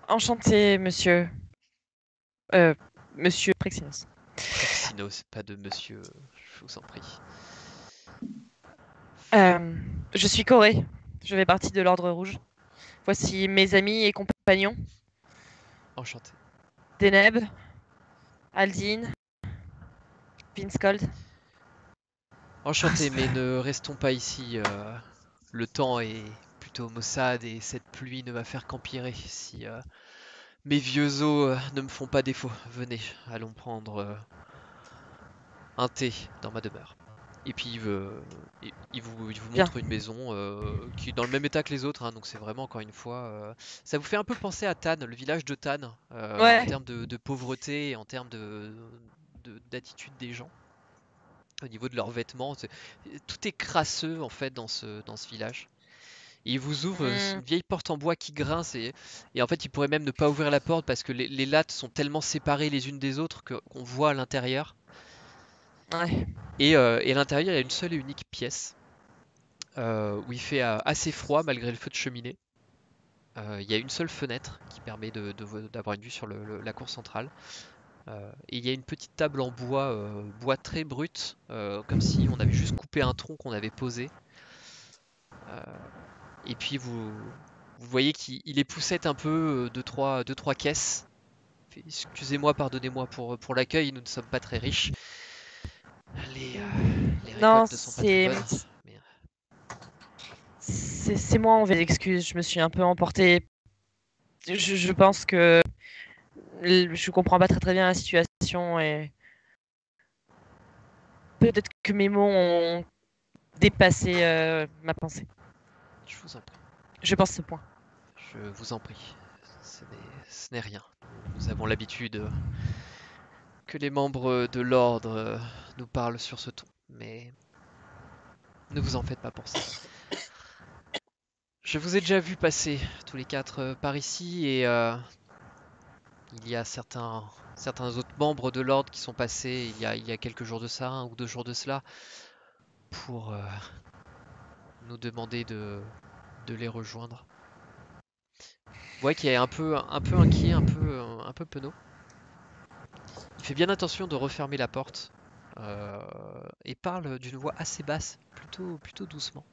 Enchanté, monsieur. Euh, monsieur Prexinos. Prexinos, pas de monsieur, je vous en prie. Euh, je suis Corée. Je fais partie de l'Ordre Rouge. Voici mes amis et compagnons. Enchanté. Deneb, Aldine, Vinskold. Enchanté, mais ne restons pas ici. Le temps est plutôt maussade et cette pluie ne va faire qu'empirer si mes vieux os ne me font pas défaut. Venez, allons prendre un thé dans ma demeure. Et puis il vous Bien. montre une maison qui est dans le même état que les autres, hein, donc c'est vraiment encore une fois, ça vous fait un peu penser à Tannes, le village de Tannes, en Ouais. termes de pauvreté et en termes d'attitude des gens, au niveau de leurs vêtements. Tout est crasseux en fait dans ce village. Et il vous ouvre Hmm, une vieille porte en bois qui grince et en fait il pourrait même ne pas ouvrir la porte parce que les lattes sont tellement séparées les unes des autres qu'on voit à l'intérieur. ouais. Et à l'intérieur il y a une seule et unique pièce où il fait assez froid malgré le feu de cheminée. Il y a une seule fenêtre qui permet d'avoir une vue sur la cour centrale. Et il y a une petite table en bois, bois très brut, comme si on avait juste coupé un tronc qu'on avait posé. Euh, et puis vous voyez qu'il époussette un peu deux, trois caisses. Excusez-moi, pardonnez-moi pour l'accueil, nous ne sommes pas très riches. Les Non, récoltes ne sont pas très bonnes. Mais c'est moi en fait. Excuse, je me suis un peu emportée. Je pense que je comprends pas très bien la situation et peut-être que mes mots ont dépassé ma pensée. je vous en prie. Je pense ce point. Je vous en prie. Ce n'est rien. Nous avons l'habitude que les membres de l'ordre nous parlent sur ce ton, mais ne vous en faites pas pour ça. Je vous ai déjà vu passer tous les quatre par ici et il y a certains autres membres de l'ordre qui sont passés il y a quelques jours de ça, 1 ou 2 jours de cela, pour nous demander de les rejoindre. Vous voyez qu'il est un peu inquiet, un peu penaud. Il fait bien attention de refermer la porte et parle d'une voix assez basse, plutôt doucement.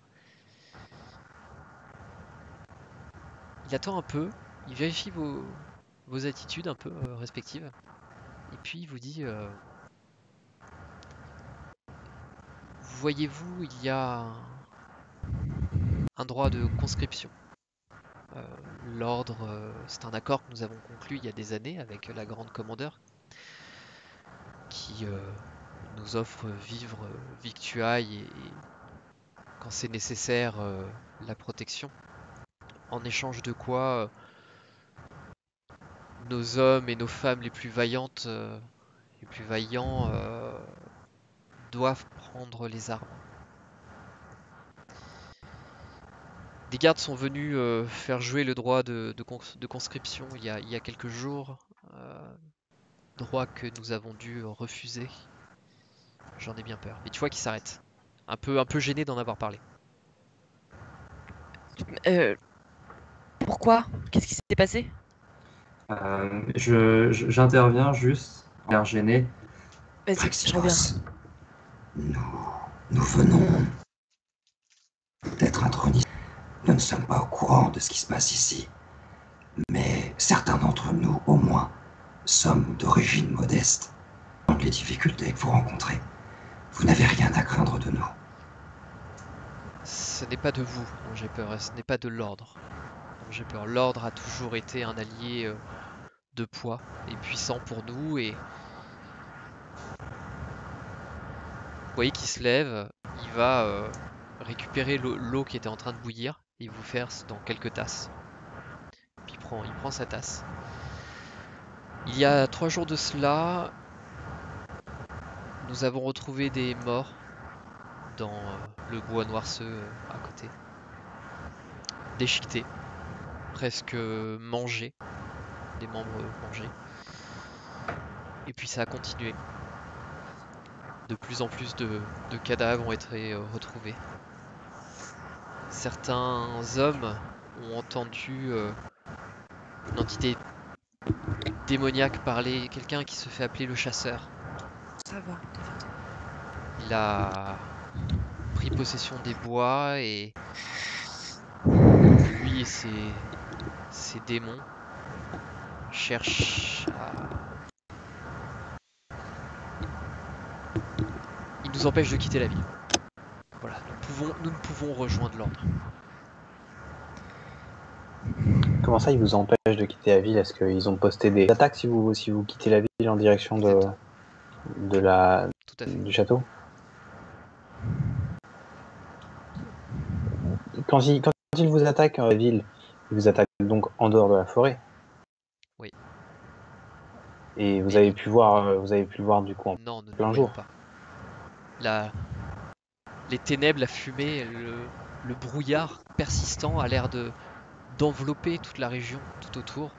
Il attend un peu, il vérifie vos attitudes un peu respectives, et puis il vous dit voyez-vous, il y a un droit de conscription. L'ordre, c'est un accord que nous avons conclu il y a des années avec la Grande Commandeur qui nous offre vivre, victuailles et quand c'est nécessaire, la protection. En échange de quoi nos hommes et nos femmes les plus vaillants, doivent prendre les armes. Des gardes sont venus faire jouer le droit de conscription il y a quelques jours, euh, droit que nous avons dû refuser. J'en ai bien peur. Mais tu vois qu'il s'arrête, un peu gêné d'en avoir parlé. Euh, Pourquoi? Qu'est-ce qui s'est passé? J'interviens juste, en l'air gêné. Vas-y, je reviens. Praxinos, nous, nous venons d'être intronisés. Nous ne sommes pas au courant de ce qui se passe ici, mais certains d'entre nous, au moins, sommes d'origine modeste. Les difficultés que vous rencontrez, vous n'avez rien à craindre de nous. Ce n'est pas de vous dont j'ai peur, et ce n'est pas de l'ordre dont j'ai peur. L'ordre a toujours été un allié de poids et puissant pour nous, et vous voyez qu'il se lève, il va récupérer l'eau qui était en train de bouillir, et vous verse dans quelques tasses. Puis il prend sa tasse. Il y a 3 jours de cela, nous avons retrouvé des morts dans le bois noirceux à côté, déchiquetés, presque mangés, des membres mangés. Et puis ça a continué. De plus en plus de cadavres ont été retrouvés. Certains hommes ont entendu Une entité démoniaque parlait, quelqu'un qui se fait appeler le chasseur. Ça va. Il a pris possession des bois et lui et ses démons cherchent à... Il nous empêche de quitter la ville. Voilà, nous ne pouvons rejoindre l'ordre. Comment ça, ils vous empêchent de quitter la ville? Est-ce qu'ils ont posté des attaques si vous quittez la ville en direction Exactement. Tout à fait. du château? Quand ils vous attaquent dans la ville, ils vous attaquent donc en dehors de la forêt? Oui. Et vous avez pu le voir du coup en Non, nous ne le plein voyons jour? pas. Les ténèbres, la fumée, le brouillard persistant a l'air d'envelopper toute la région tout autour.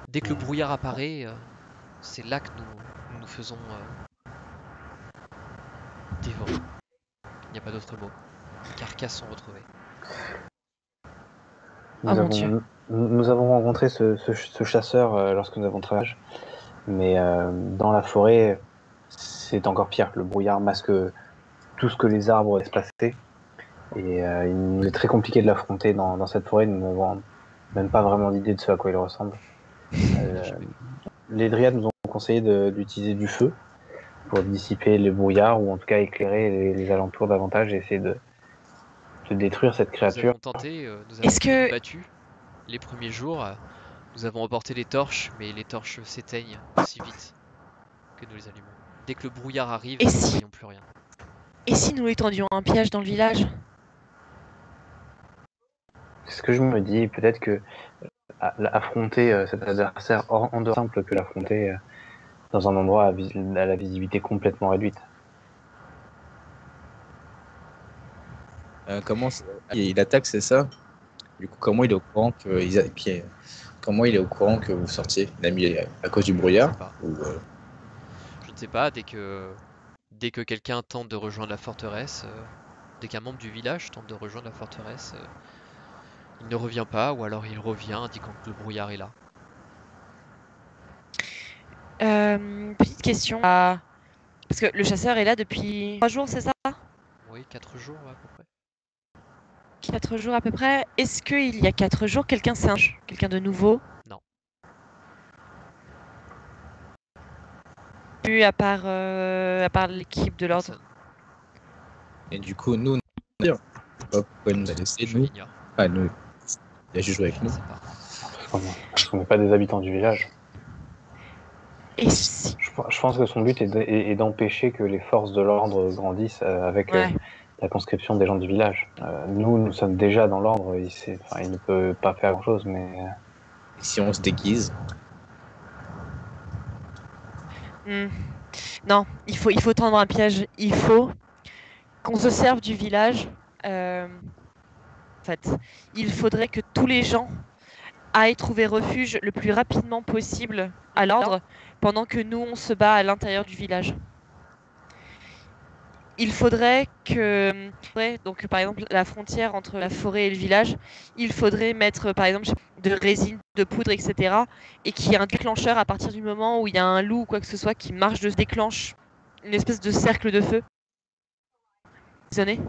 Dès que le brouillard apparaît, c'est là que nous faisons dévorer. Il n'y a pas d'autre mot. Les carcasses sont retrouvées. Mon Dieu. Nous avons rencontré ce chasseur lorsque nous avons traversé, mais dans la forêt, c'est encore pire. Le brouillard masque tout ce que les arbres laissent passer, et il nous est très compliqué de l'affronter dans cette forêt. Nous n'avons même pas vraiment d'idée de ce à quoi il ressemble. Les dryades nous ont conseillé d'utiliser du feu pour dissiper les brouillards, ou en tout cas éclairer les alentours davantage et essayer de détruire cette Nous créature. avons tenté, nous avons Est-ce que- battu les premiers jours. Nous avons emporté les torches, mais les torches s'éteignent aussi vite que nous les allumons. Dès que le brouillard arrive, Et nous si- ne voyons plus rien. Et si nous lui tendions un piège dans le village? C'est ce que je me dis, peut-être que affronter cet adversaire en dehors simple que l'affronter dans un endroit à la visibilité complètement réduite. Il attaque, c'est ça? Du coup, comment il est au courant comment il est au courant que vous sortiez? Il a mis à cause du brouillard? Je sais pas. Ou, Je ne sais pas, dès que quelqu'un tente de rejoindre la forteresse, dès qu'un membre du village tente de rejoindre la forteresse, il ne revient pas, ou alors il revient indiquant que le brouillard est là. Petite question. Parce que le chasseur est là depuis 3 jours, c'est ça? Oui, 4 jours à peu près. 4 jours à peu près. Est-ce qu'il y a 4 jours, quelqu'un quelqu'un de nouveau? Non. Vu à part l'équipe de l'ordre. Personne. et du coup, nous, on pas pourquoi il nous a laissé, Je nous. l'ignore. Ah, nous. Il a juste joué avec Je nous. ne sais pas. Parce qu'on n'est pas des habitants du village. Et si... Je pense que son but est d'empêcher que les forces de l'ordre grandissent avec Ouais. la conscription des gens du village. Nous sommes déjà dans l'ordre, il ne peut pas faire grand-chose, mais... Et si on se déguise, Non, il faut tendre un piège. Il faut qu'on se serve du village. En fait, il faudrait que tous les gens aillent trouver refuge le plus rapidement possible à l'ordre, pendant que nous, on se bat à l'intérieur du village. Il faudrait que, donc par exemple, la frontière entre la forêt et le village, il faudrait mettre, par exemple, de résine, de poudre, etc. Et qu'il y ait un déclencheur à partir du moment où il y a un loup ou quoi que ce soit qui marche, de se déclenche une espèce de cercle de feu. Sonné.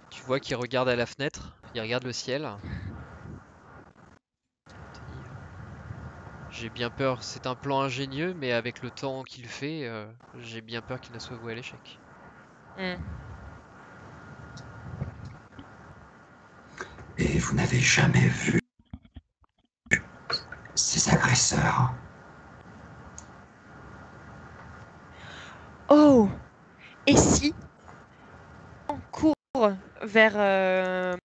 Tu vois qu'il regarde à la fenêtre, il regarde le ciel. J'ai bien peur, c'est un plan ingénieux, mais avec le temps qu'il fait, j'ai bien peur qu'il ne soit voué à l'échec. Et vous n'avez jamais vu ces agresseurs? Oh! Et si on court vers le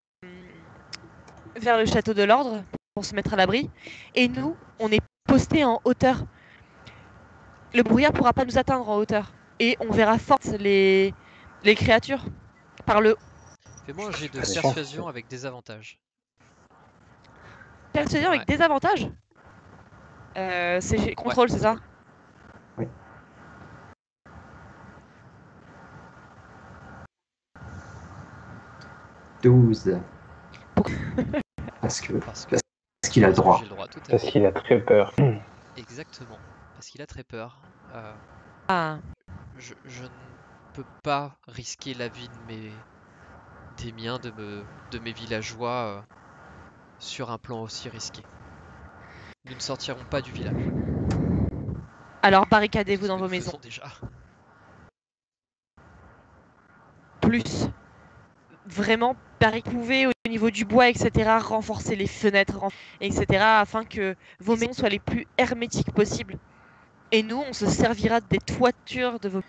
château de l'ordre pour se mettre à l'abri, et nous, on est postés en hauteur. Le brouillard pourra pas nous atteindre en hauteur, et on verra forte les créatures par le Fais-moi un jet de Allez, persuasion avec des avantages. persuasion avec des avantages. C'est contrôle, c'est ça? Oui. « 12. Pourquoi Parce Parce que qu'il a le droit. J'ai le droit, tout à Parce fait. qu'il a très peur. Exactement. Parce qu'il a très peur. Ah, Je ne peux pas risquer la vie des miens, de mes villageois sur un plan aussi risqué. Nous ne sortirons pas du village. alors C'est barricadez-vous ce dans que vos nous maisons. faisons déjà. Plus. Vraiment barricouver au niveau du bois, etc. Renforcer les fenêtres, etc. afin que vos maisons soient les plus hermétiques possibles. Et nous, on se servira des toitures de vos...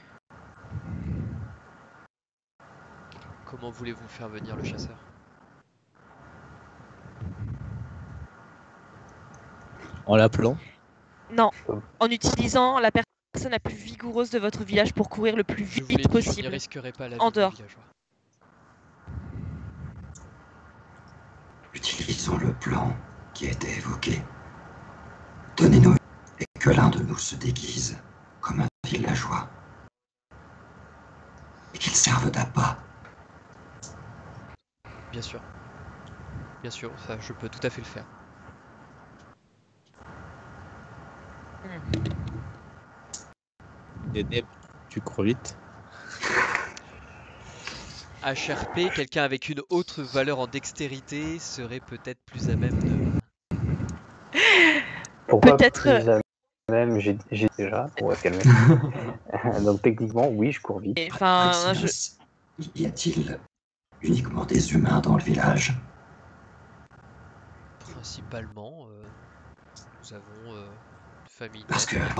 Comment voulez-vous faire venir le chasseur? En l'appelant. Non, en utilisant la personne la plus vigoureuse de votre village pour courir le plus Je vous l'ai vite dit, je n'y possible. risquerai pas la En vie de mes dehors. villageois. Utilisons le plan qui a été évoqué. Donnez-nous et que l'un de nous se déguise comme un villageois. Et qu'il serve d'appât. Bien sûr. Bien sûr, ça, je peux tout à fait le faire. Et Neb, tu cours vite. HRP, quelqu'un avec une autre valeur en dextérité serait peut-être plus à même de... Pourquoi Peut-être... plus à même, j'ai déjà, on va se calmer. Donc techniquement, oui, je cours vite. Enfin, Précias, y a-t-il uniquement des humains dans le village? Principalement, nous avons une famille Parce que nette.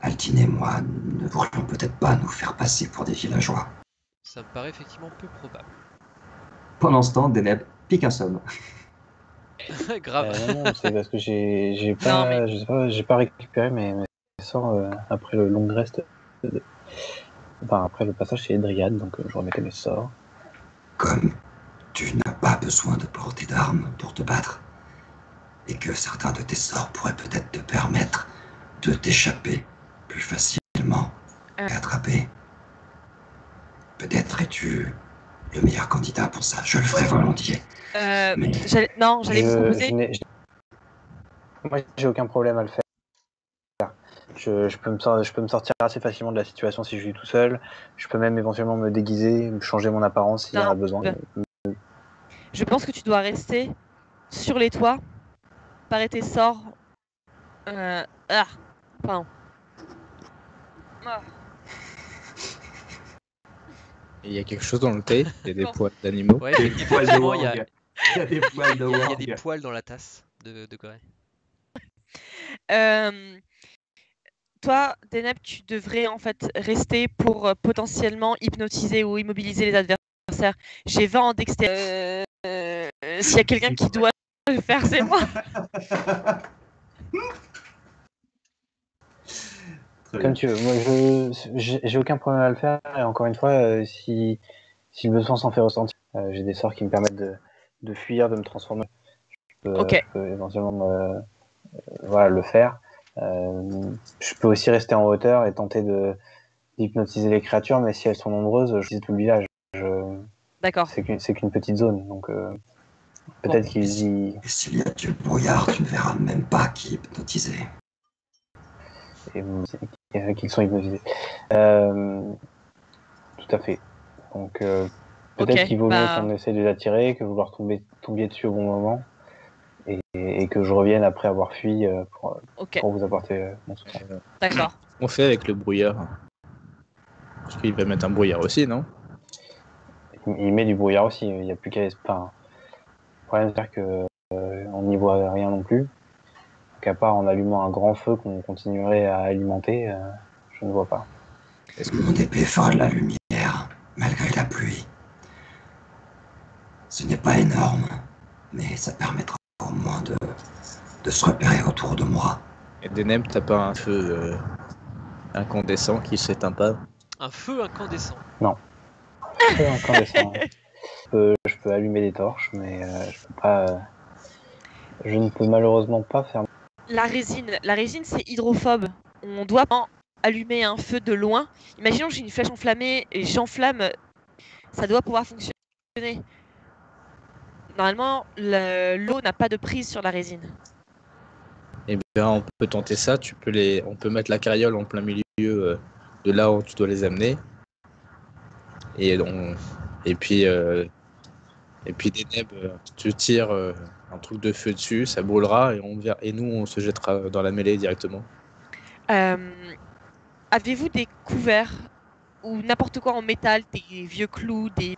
Altine et moi ne pourrions peut-être pas nous faire passer pour des villageois. Ça me paraît effectivement peu probable. Pendant ce temps, Deneb pique un somme. Grave. Non, c'est parce que j'ai Non, pas, je sais pas, j'ai pas récupéré mes sorts après le long rest, enfin après le passage chez les Dryades, donc je remettais mes sorts. Comme tu n'as pas besoin de porter d'armes pour te battre, et que certains de tes sorts pourraient peut-être te permettre de t'échapper plus facilement et attraper. Peut-être es-tu le meilleur candidat pour ça, je le ferai volontiers. Mais j'allais vous proposer... Moi, j'ai aucun problème à le faire. Je peux me sortir assez facilement de la situation si je suis tout seul. Je peux même éventuellement me déguiser, changer mon apparence s'il y en a besoin. Je pense que tu dois rester sur les toits, parer tes sorts... Pardon. Il y a quelque chose dans le thé. Il y a des Bon. poils d'animaux. Ouais, Des poils de effectivement, il y a, Wang. Il y a des poils de il y a Wang. des poils dans la tasse de Grey. Toi, Deneb, tu devrais en fait rester pour potentiellement hypnotiser ou immobiliser les adversaires. J'ai 20 en dextérité. S'il y a quelqu'un qui doit le faire, c'est moi. Comme tu veux. Moi, j'ai aucun problème à le faire. Et encore une fois, si le besoin s'en fait ressentir, j'ai des sorts qui me permettent de fuir, de me transformer. Je peux éventuellement le faire. Je peux aussi rester en hauteur et tenter d'hypnotiser les créatures, mais si elles sont nombreuses, je visite tout le village. D'accord. C'est qu'une petite zone, donc peut-être Et s'il y a du brouillard, tu ne verras même pas qui est hypnotisé. qu'ils sont hypnotisés. Tout à fait. Donc peut-être qu'il vaut mieux qu'on essaie de l'attirer que vouloir tomber dessus au bon moment et que je revienne après avoir fui pour vous apporter mon soutien. D'accord. On fait avec le brouillard. Parce qu'il va mettre un brouillard aussi, non? Il met du brouillard aussi. Il n'y a plus qu'à. Enfin, le problème c'est que on n'y voit rien non plus. Donc à part en allumant un grand feu qu'on continuerait à alimenter, je ne vois pas. Mon épée fera de la lumière, malgré la pluie. Ce n'est pas énorme, mais ça permettra au moins de se repérer autour de moi. Et Deneb, t'as pas un feu incandescent qui s'éteint pas? Un feu incandescent? Non. Un feu incandescent. Je peux allumer des torches, mais je peux pas. Je ne peux malheureusement pas faire. La résine, c'est hydrophobe. On doit allumer un feu de loin. Imaginons que j'ai une flèche enflammée et j'enflamme, ça doit pouvoir fonctionner. Normalement, l'eau n'a pas de prise sur la résine. Eh bien, on peut tenter ça. On peut mettre la carriole en plein milieu de là où tu dois les amener. Et puis Deneb, tu tires un truc de feu dessus, ça brûlera et nous on se jettera dans la mêlée directement. Avez-vous des couverts ou n'importe quoi en métal, des vieux clous, des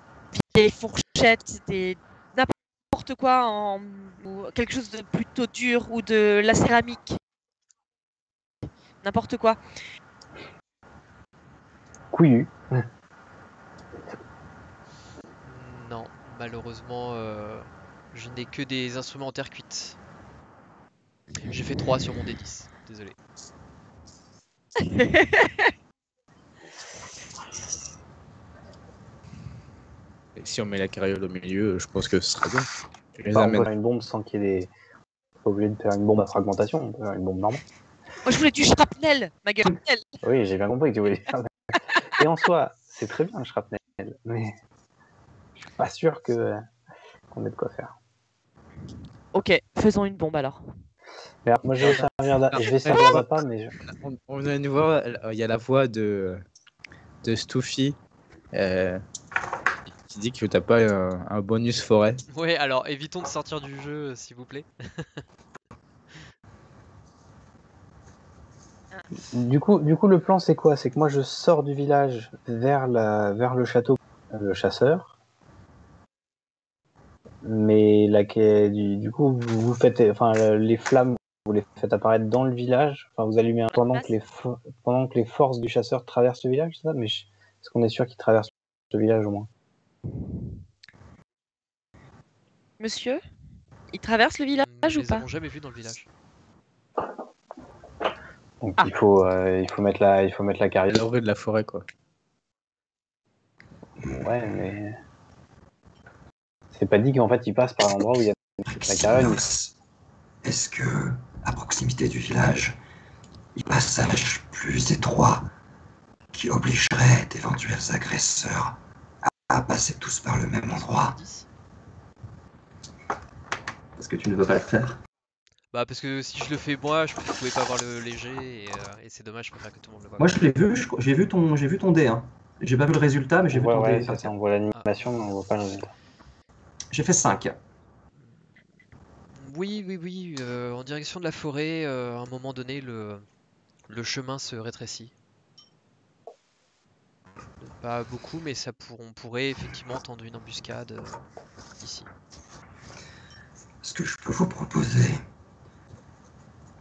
vieilles fourchettes, n'importe quoi ou quelque chose de plutôt dur ou de la céramique, n'importe quoi. Couillu. Non, malheureusement, je n'ai que des instruments en terre cuite. J'ai fait 3 sur mon D10, désolé. Et si on met la carriole au milieu, je pense que ce sera bien. Tu les On peut amènes. faire une bombe sans qu'il y ait des... Pas obligé de faire une bombe à fragmentation, on peut faire une bombe normale. Moi, je voulais du shrapnel, ma gueule. Oui, j'ai bien compris que tu voulais faire. Et en soi, c'est très bien le shrapnel, mais je suis pas sûr qu'on ait de quoi faire. Ok, faisons une bombe alors. Mais alors, moi, je vais servir d'appât, mais On vient de voir, il y a la voix de Stoufy qui dit que t'as pas un bonus forêt. Ouais, alors évitons de sortir du jeu, s'il vous plaît. du coup, le plan, c'est quoi? C'est que moi, je sors du village vers le château, le chasseur. Mais du coup, vous faites, enfin, les flammes, vous les faites apparaître dans le village. Enfin, vous allumez pendant que les forces du chasseur traversent le village, c'est ça? Mais est-ce qu'on est sûr qu'ils traversent le village au moins? Monsieur, il traverse le village Nous ou les pas? avons jamais vus dans le village. Donc Ah. il faut mettre la carrière. À l'orée de la forêt, quoi. Ouais, mais c'est pas dit qu'en fait il passe par l'endroit où il y a la carrière. Psylocke, est-ce que, à proximité du village, il y a un passage plus étroit qui obligerait d'éventuels agresseurs à passer tous par le même endroit? 10. Parce que tu ne veux pas le faire. Bah parce que si je le fais moi, je pouvais pas voir le léger et c'est dommage, je préfère que tout le monde le voit. Moi, je l'ai vu, j'ai vu ton dé. Hein. J'ai pas vu le résultat, mais j'ai vu ton Ouais, dé c'est partir. ça, on voit l'animation, mais on voit pas le résultat. J'ai fait 5. Oui, en direction de la forêt, à un moment donné, le chemin se rétrécit. Pas beaucoup, mais on pourrait effectivement tendre une embuscade ici. Ce que je peux vous proposer,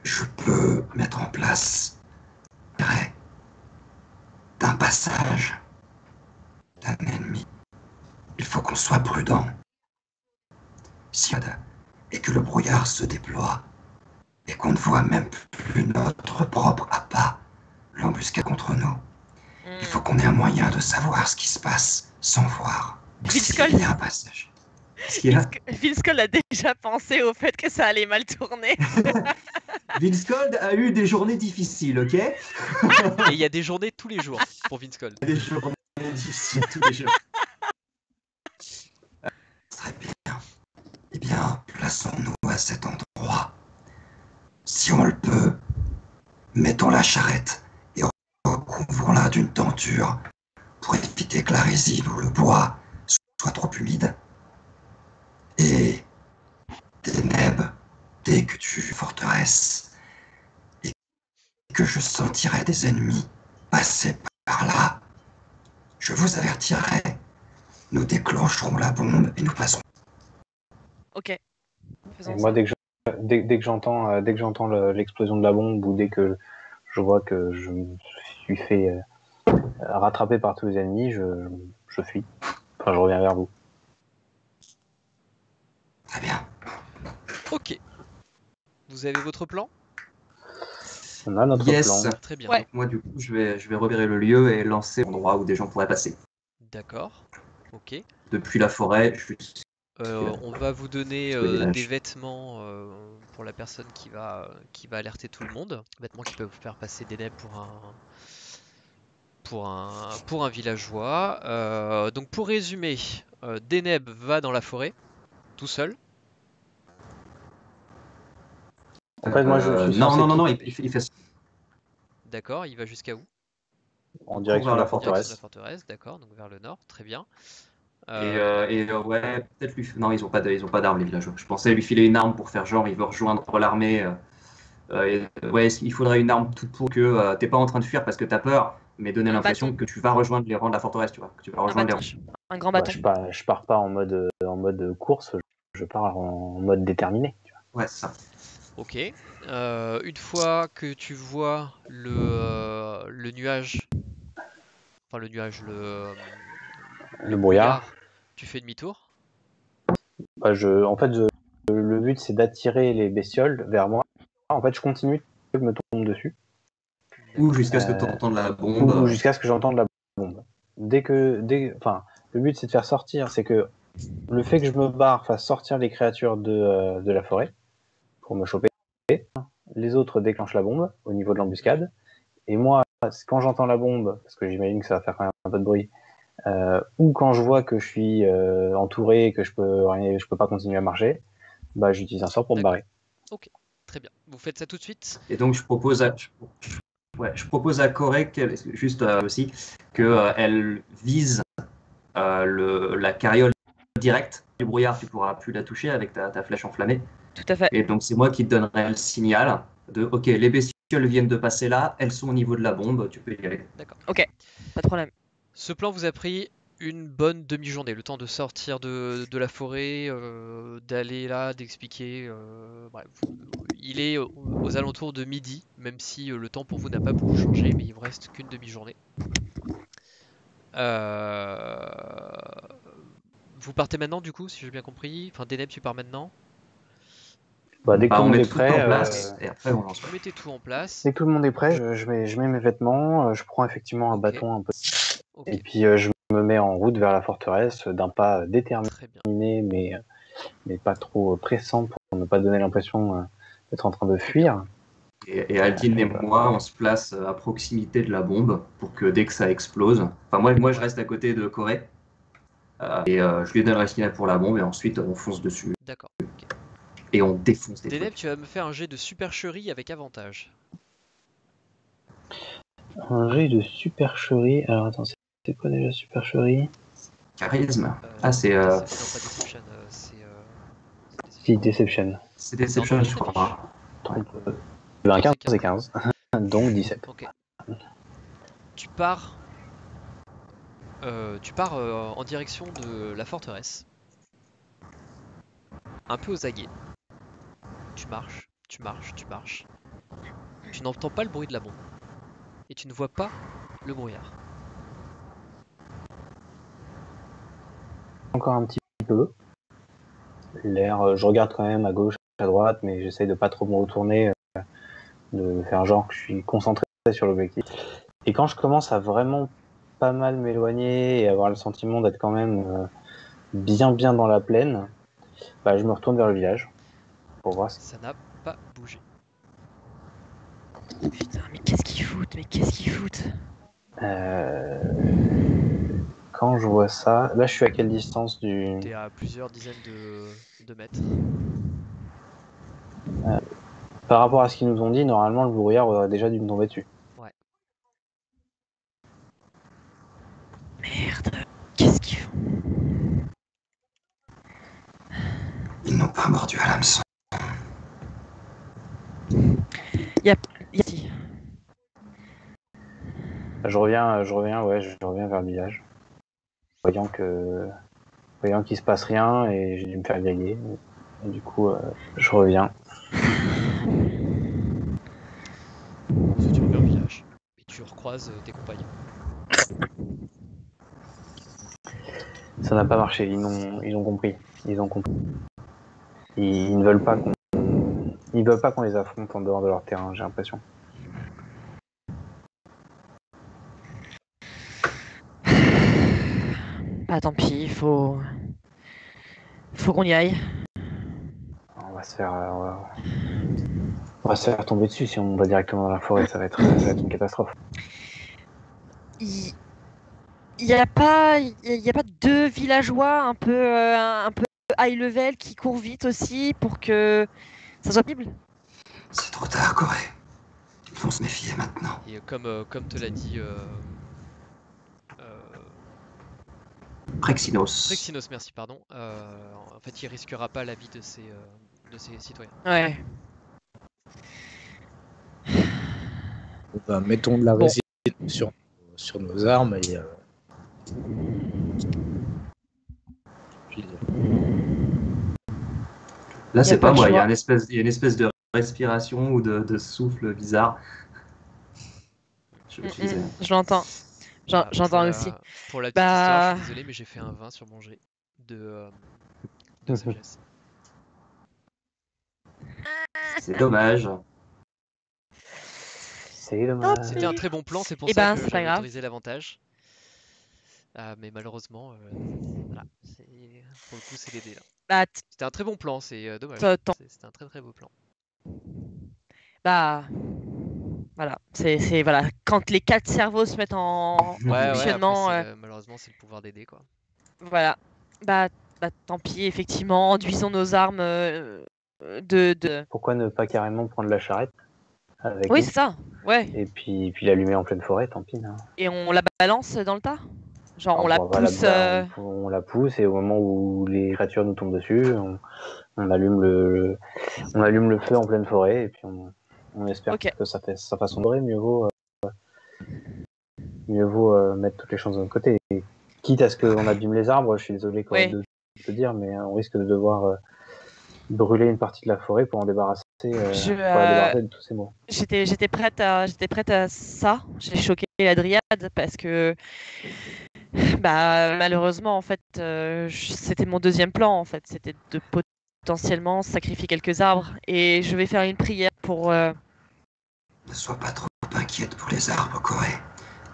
je peux mettre en place d'un passage d'un ennemi. Il faut qu'on soit prudent. Et que le brouillard se déploie et qu'on ne voit même plus notre propre appât, l'embuscade contre nous. Il faut qu'on ait un moyen de savoir ce qui se passe sans voir. S'il y a un passage. Vilskull a déjà pensé au fait que ça allait mal tourner. Vilskull a eu des journées difficiles, ok? Et il y a des journées tous les jours pour Vince Cole. Des journées difficiles tous les jours. Très bien. Eh bien, plaçons-nous à cet endroit. Si on le peut, mettons la charrette et recouvrons-la d'une tenture pour éviter que la résine ou le bois soit trop humide. Et Deneb, dès que tu forteresse et que je sentirai des ennemis passer par là, je vous avertirai. Nous déclencherons la bombe et nous passerons. Ok. Faisons Et moi, ça. dès que j'entends l'explosion de la bombe ou dès que je vois que je me suis fait rattraper par tous les ennemis, je fuis. Enfin, je reviens vers vous. Très bien. Ok. Vous avez votre plan? On a notre Yes. plan. Très bien. Ouais. Donc moi, du coup, je vais repérer le lieu et lancer l'endroit où des gens pourraient passer. D'accord. Ok. Depuis la forêt, On va vous donner Au village. des vêtements pour la personne qui va alerter tout le monde. Vêtements qui peuvent vous faire passer des nèbres pour un villageois. Donc pour résumer, Deneb va dans la forêt, tout seul? En fait, moi, je suis non, censé non, non, non, quitter il fait D'accord, il va jusqu'à où? en il court direction vers de la la En direction de la forteresse. forteresse, d'accord, donc vers le nord, très bien. Ouais, peut-être lui. Non, ils ont pas d'armes, les villageois. Je pensais lui filer une arme pour faire genre, il veut rejoindre l'armée. Ouais, il faudrait une arme toute pour que t'es pas en train de fuir parce que t'as peur, mais donner Un l'impression bâton, que tu vas rejoindre les rangs de la forteresse, tu vois. Que tu vas un rejoindre les bâton, rangs. un grand Bah, bâton. je pars pas en mode course, je pars en mode déterminé. Tu Ouais, c'est ça. Ok. Une fois que tu vois le nuage, enfin le nuage, vois. le Le brouillard. brouillard, tu fais demi-tour? Bah, en fait, le but, c'est d'attirer les bestioles vers moi. En fait, je continue, je me tombe dessus. Ou D'accord. jusqu'à ce que tu entends la bombe. Ou jusqu'à ce que j'entende la bombe. Enfin, le but, c'est de faire sortir, c'est que le fait que je me barre fasse sortir les créatures de la forêt pour me choper. Les autres déclenchent la bombe au niveau de l'embuscade. Et moi, quand j'entends la bombe, parce que j'imagine que ça va faire quand même un peu de bruit, ou quand je vois que je suis entouré et que je peux pas continuer à marcher, bah, j'utilise un sort pour me D'accord. barrer. Ok, très bien. Vous faites ça tout de suite? Et donc, je propose à Corée, juste aussi, qu'elle vise la carriole directe du brouillard. Tu pourras plus la toucher avec ta flèche enflammée. Tout à fait. Et donc, c'est moi qui te donnerai le signal de OK, les bestioles viennent de passer là, elles sont au niveau de la bombe, tu peux y aller. D'accord. Ok, pas de problème. Ce plan vous a pris une bonne demi-journée, le temps de sortir de la forêt, d'aller là, d'expliquer. Bref, il est aux alentours de midi, même si le temps pour vous n'a pas beaucoup changé, mais il vous reste qu'une demi-journée. Vous partez maintenant du coup, si j'ai bien compris. Enfin, Deneb, tu pars maintenant. Bah, dès que Bah, tout le on monde met est tout en prêt, place et après on lance. Vous mettez tout en place. dès que tout le monde est prêt, je mets mes vêtements, je prends effectivement un Ok, bâton un peu, et ok, puis je me mets en route vers la forteresse d'un pas déterminé, très bien. mais pas trop pressant pour ne pas donner l'impression d'être en train de Très bien. fuir. Et Aldine et moi, on se place à proximité de la bombe pour que dès que ça explose. Enfin, moi je Ouais, reste à côté de Corée je lui donnerai le signal pour la bombe et ensuite on fonce dessus d'accord. Ok. et on défonce des Deneb, trucs. tu vas me faire un jet de supercherie avec avantage. Un jet de supercherie. Alors attends, c'est quoi déjà supercherie? Charisme. Ah, c'est Non, pas Deception, Si, Deception. Deception, qui je s'affiche. crois. Ouais. Ben, 15 C'est et 15, donc 17. Ok. Tu pars, en direction de la forteresse, un peu aux aguets. Tu marches, tu marches, tu marches. Tu n'entends pas le bruit de la bombe et tu ne vois pas le brouillard. Encore un petit peu. Je regarde quand même à gauche, à droite, mais j'essaye de pas trop me retourner, de faire genre que je suis concentré sur l'objectif. Et quand je commence à vraiment pas mal m'éloigner et avoir le sentiment d'être quand même bien dans la plaine, bah, je me retourne vers le village pour voir. Ça n'a pas bougé. Putain, mais qu'est-ce qu'ils foutent? Mais qu'est-ce qu'ils foutent? Euh, Quand je vois ça, là je suis à quelle distance du... T'es à plusieurs dizaines de mètres. Par rapport à ce qu'ils nous ont dit, normalement le brouillard aurait déjà dû me tomber dessus. Ouais. Merde, qu'est-ce qu'ils font? Ils n'ont pas mordu à l'hameçon. Ici. Je reviens vers le village, voyant qu'il se passe rien et j'ai dû me faire griller. Et du coup, je reviens. Ensuite, tu reviens au village et tu recroises tes compagnons. Ça n'a pas marché. Ils ont compris. Ils ont compris. Ils ne veulent pas qu'on les affronte en dehors de leur terrain. J'ai l'impression. Bah tant pis, faut qu'on y aille. On va se faire, on va se faire tomber dessus si on va directement dans la forêt. Ça va être une catastrophe. Il y a pas deux villageois un peu high level qui court vite aussi pour que ça soit possible. C'est trop tard, Corée. Il faut se méfier maintenant. Et comme te l'a dit Prexinos. Prexinos, merci, pardon. En fait, il risquera pas la vie de ses citoyens. Ouais. Bah, mettons de la Bon. résine sur nos armes et puis, Là, Y a c'est pas pas de moi, il y a choix. une espèce de respiration ou de souffle bizarre. Je l'utilisais. Je l'entends. Voilà, J'entends aussi. Pour la petite histoire, je Bah, suis désolé, mais j'ai fait un 20 sur mon jet de sagesse. C'est dommage. C'est dommage. C'était un très bon plan, c'est pour Eh ça ben, que c'est pas j'avais grave. autorisé l'avantage. Mais malheureusement, voilà, pour le coup, c'est les dés là. bah, C'était un très bon plan, c'est dommage. T'entends. C'était un très très beau plan. bah, voilà. C'est voilà. Quand les 4 cerveaux se mettent en Ouais, après, fonctionnement, malheureusement, c'est le pouvoir des dés quoi. voilà. Bah, tant pis. Effectivement, enduisons nos armes de. Pourquoi ne pas carrément prendre la charrette avec Oui, nous c'est ça. Ouais. et puis l'allumer en pleine forêt, tant pis. Hein. Et on la balance dans le tas. Genre, on Alors, la bon, voilà, pousse. on la pousse et au moment où les créatures nous tombent dessus, on allume le feu en pleine forêt et puis on espère Ok. que ça fasse sombrer. Mieux vaut mettre toutes les chances de notre côté. Et quitte à ce qu'on abîme les arbres, je suis désolé Ouais. de te dire, mais on risque de devoir brûler une partie de la forêt pour en débarrasser, pour la débarrasser de tous ces mots. J'étais prête à ça. J'ai choqué la dryade parce que bah malheureusement en fait c'était mon deuxième plan en fait, c'était de potentiellement sacrifier quelques arbres et je vais faire une prière pour Ne sois pas trop inquiète pour les arbres, Corée.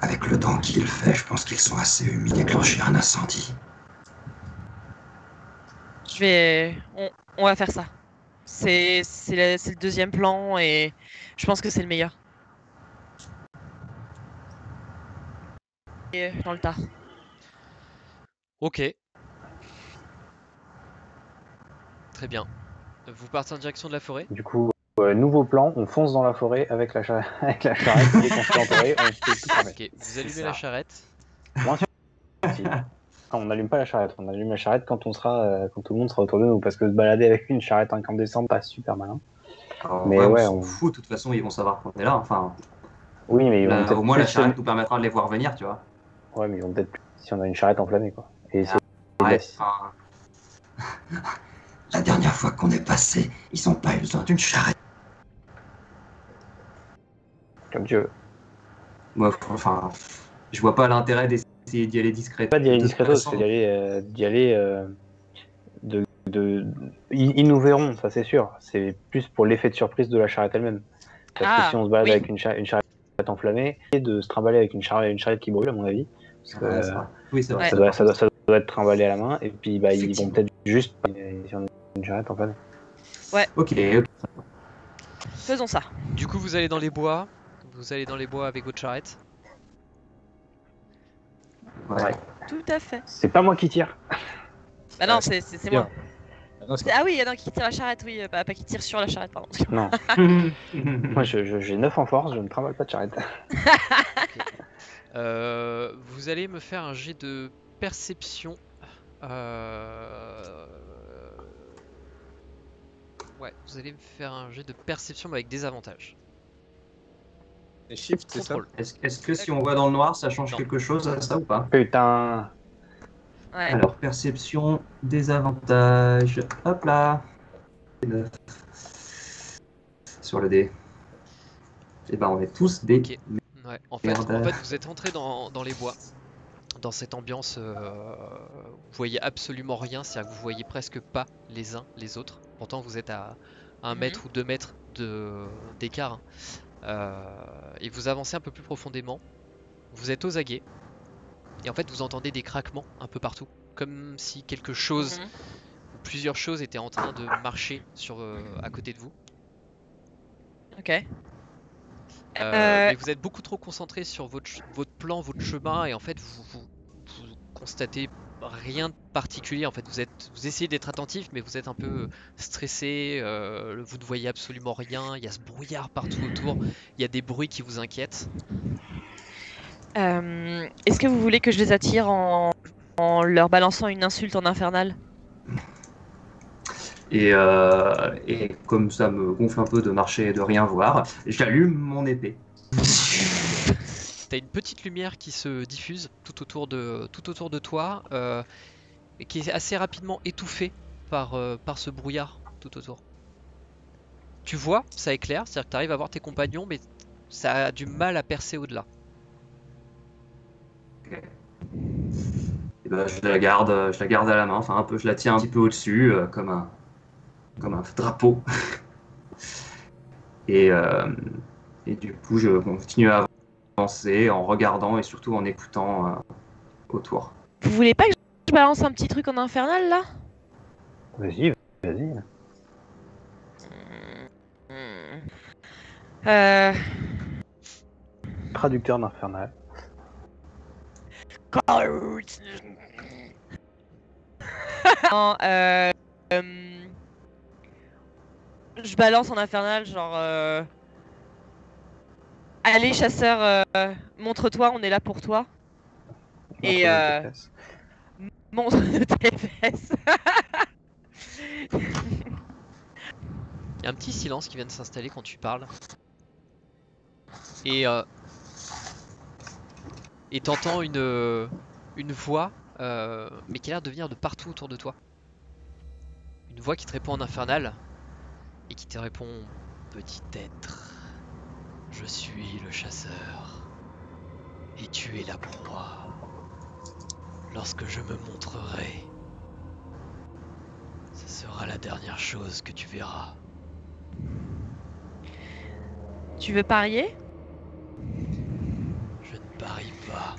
Avec le temps qu'il fait, je pense qu'ils sont assez humides pour déclencher un incendie. on va faire ça. C'est le deuxième plan et je pense que c'est le meilleur. Et dans le tas. Ok. Très bien. Vous partez en direction de la forêt? Du coup, nouveau plan, on fonce dans la forêt avec la charrette, dès qu'on se fait enterrer, on fait tout cramer. Ok, vous allumez ça. la charrette. Moi, si. On n'allume pas la charrette, on allume la charrette quand tout le monde sera autour de nous, parce que se balader avec une charrette incandescente, pas super malin. Alors, Mais ouais, ouais, on s'en fout, de toute façon, ils vont savoir qu'on est là. Enfin, Oui, mais ils vont peut-être au moins, la plus charrette nous permettra de les voir venir, tu vois. Ouais, mais ils vont peut-être plus si on a une charrette enflammée, quoi. Et c'est Ouais, enfin, La dernière fois qu'on est passé, ils n'ont pas eu besoin d'une charrette. comme tu veux. moi, enfin, je vois pas l'intérêt d'essayer d'y aller discrètement. Pas d'y aller De toute discretos, façon, c'est d'y aller. Ils nous verront, ça c'est sûr. C'est plus pour l'effet de surprise de la charrette elle-même. Parce que si on se balade oui. avec une charrette enflammée, et de se trimballer avec une charrette qui brûle, à mon avis. Parce que ouais, c'est vrai. Oui, c'est vrai. Ouais. ça doit être trimballé à la main, et puis bah, ils vont Effectivement. peut-être juste si on a une charrette enflammée. Ok. Faisons ça. Du coup, vous allez dans les bois. Vous allez dans les bois avec votre charrette. Ouais. Tout à fait. C'est pas moi qui tire. Bah non, c'est moi. Ah non, c'est- Ah oui, il y en a un qui tire la charrette, oui, pas qui tire sur la charrette, pardon. Non. Moi, j'ai 9 en force, je ne trimballe pas de charrette. Vous allez me faire un jet de perception. Ouais, vous allez me faire un jet de perception mais avec des avantages. Les shift, c'est ça? Contrôle. Est-ce que si on voit dans le noir, ça change Non. quelque chose à ça ou pas? Putain. Ouais. Alors, perception, désavantage. Hop là. 9. Sur le dé. Et ben, on est tous des. Ok. Ouais. En fait, vous êtes entré dans les bois. Dans cette ambiance, vous voyez absolument rien, c'est-à-dire que vous voyez presque pas les uns les autres. Pourtant, vous êtes à 1 mètre ou 2 mètres d'écart. Et vous avancez un peu plus profondément. Vous êtes aux aguets. Et en fait, vous entendez des craquements un peu partout. Comme si quelque chose, ou plusieurs choses étaient en train de marcher à côté de vous. Ok. Mais vous êtes beaucoup trop concentré sur votre plan, votre chemin, et en fait vous constatez rien de particulier en fait. Vous essayez d'être attentif, mais vous êtes un peu stressé. Vous ne voyez absolument rien. Il y a ce brouillard partout autour. Il y a des bruits qui vous inquiètent. Est-ce que vous voulez que je les attire en leur balançant une insulte en infernal? Et comme ça me gonfle un peu de marcher et de rien voir, j'allume mon épée. T'as une petite lumière qui se diffuse tout autour de toi, et qui est assez rapidement étouffée par ce brouillard tout autour. Tu vois, ça éclaire, c'est-à-dire que tu arrives à voir tes compagnons, mais ça a du mal à percer au-delà. Et ben, je la garde à la main, enfin un peu, je la tiens un petit peu au-dessus, comme un drapeau. et, et du coup, je continue à avancer en regardant et surtout en écoutant autour. Vous voulez pas que je balance un petit truc en infernal là? Vas-y, vas-y. Euh... Traducteur d'infernal. Non, je balance en infernal, genre. Allez, chasseur, montre-toi, on est là pour toi. Et montre de tes fesses. Il y a un petit silence qui vient de s'installer quand tu parles. Et t'entends une voix, mais qui a l'air de venir de partout autour de toi. Une voix qui te répond en infernal, et qui te répond: petit être, je suis le chasseur, et tu es la proie. Lorsque je me montrerai, ce sera la dernière chose que tu verras. Tu veux parier? Je ne parie pas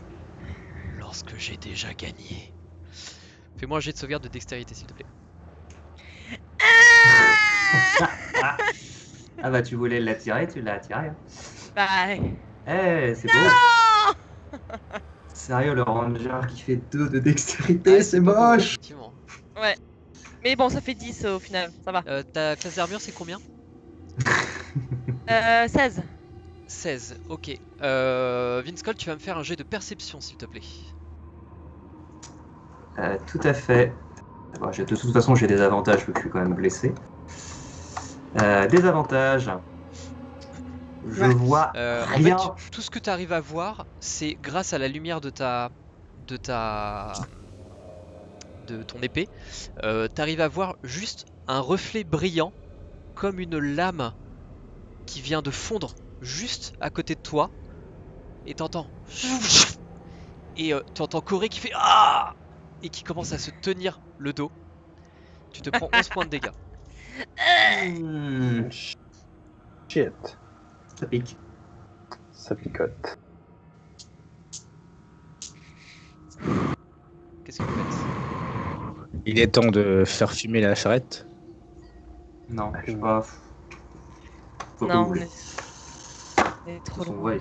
lorsque j'ai déjà gagné. Fais-moi un jet de sauvegarde de dextérité, s'il te plaît. Ah bah tu voulais l'attirer, tu l'as attiré. Hein. Bah. Eh, c'est beau. Sérieux, le ranger qui fait 2 de dextérité, Ah, c'est pas beau, moche. effectivement. Ouais. Mais bon, ça fait 10 au final, ça va. Ta classe d'armure, c'est combien? 16. 16, ok. Vince Cole, tu vas me faire un jet de perception, s'il te plaît. Tout à fait. Bon, de toute façon, j'ai des avantages vu que je suis quand même blessé. Des avantages. Je vois En rien. fait, tout ce que tu arrives à voir, c'est grâce à la lumière de ton épée. Tu arrives à voir juste un reflet brillant, comme une lame qui vient de fondre juste à côté de toi. Et t'entends. Et tu entends Corée qui fait ah, et qui commence à se tenir le dos. Tu te prends 11 points de dégâts. Shit. Ça pique. Ça picote. Qu'est-ce que vous faites? Il est temps de faire fumer la charrette. Non, je sais pas. Faut que Non, vous voulez. on est trop Ils sont, loin. ouais,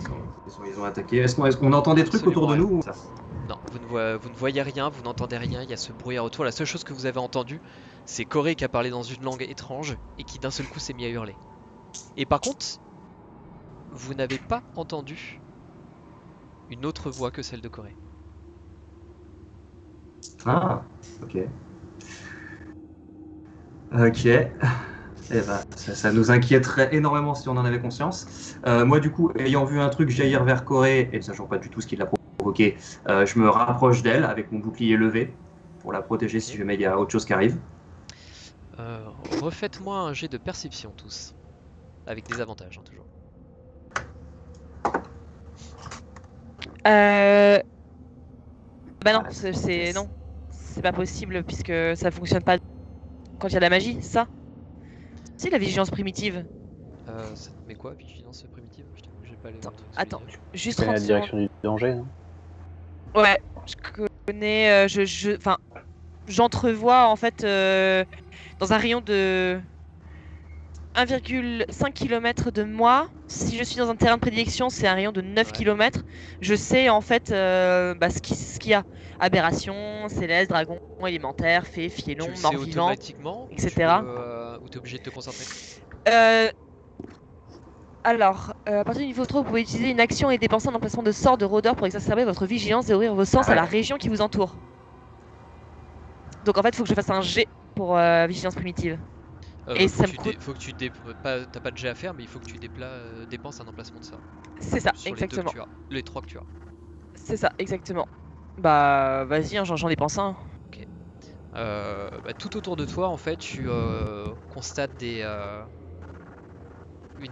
ils ont attaqué. Est-ce qu'on entend des trucs Absolument autour de rien. nous ou... Non, vous ne voyez rien, vous n'entendez rien, il y a ce brouillard autour. La seule chose que vous avez entendu, c'est Corée qui a parlé dans une langue étrange et qui d'un seul coup s'est mis à hurler. Et par contre, vous n'avez pas entendu une autre voix que celle de Corée. Ah, ok. Ok. Eh ben, ça nous inquiéterait énormément si on en avait conscience. Moi, du coup, ayant vu un truc jaillir vers Corée et ne sachant pas du tout ce qui l'a provoqué, je me rapproche d'elle avec mon bouclier levé pour la protéger si jamais il y a autre chose qui arrive. Refaites-moi un jet de perception tous, avec des avantages hein, toujours. Bah non, non, c'est pas possible puisque ça fonctionne pas quand il y a de la magie, c'est ça? C'est la vigilance primitive. Ça te met quoi, vigilance primitive? Je t'avoue que j'ai pas les Attends, trucs sous les attends, yeux. juste C'est 30 la secondes. direction du danger, non? Ouais, je connais, enfin, j'entrevois en fait dans un rayon de 1,5 km de moi. Si je suis dans un terrain de prédilection, c'est un rayon de 9 Ouais. km. Je sais en fait ce qu'il y a. Aberration, céleste, dragon, élémentaire, fée, Tu fiélon, le sais mort-vivant. automatiquement ou etc. ou t'es obligé de te concentrer? Euh, Alors, à partir du niveau 3, vous pouvez utiliser une action et dépenser un emplacement de sort de rôdeur pour exacerber votre vigilance et ouvrir vos sens Ah ouais. à la région qui vous entoure. Donc en fait, il faut que je fasse un jet pour vigilance primitive. Et ça me coûte... Faut que tu t'as pas de jet à faire, mais il faut que tu dépenses un emplacement de sort. C'est ça, Sur exactement. les 3 que tu as. C'est ça, exactement. Bah, vas-y, hein, j'en dépense un. Tout autour de toi, en fait, tu constates une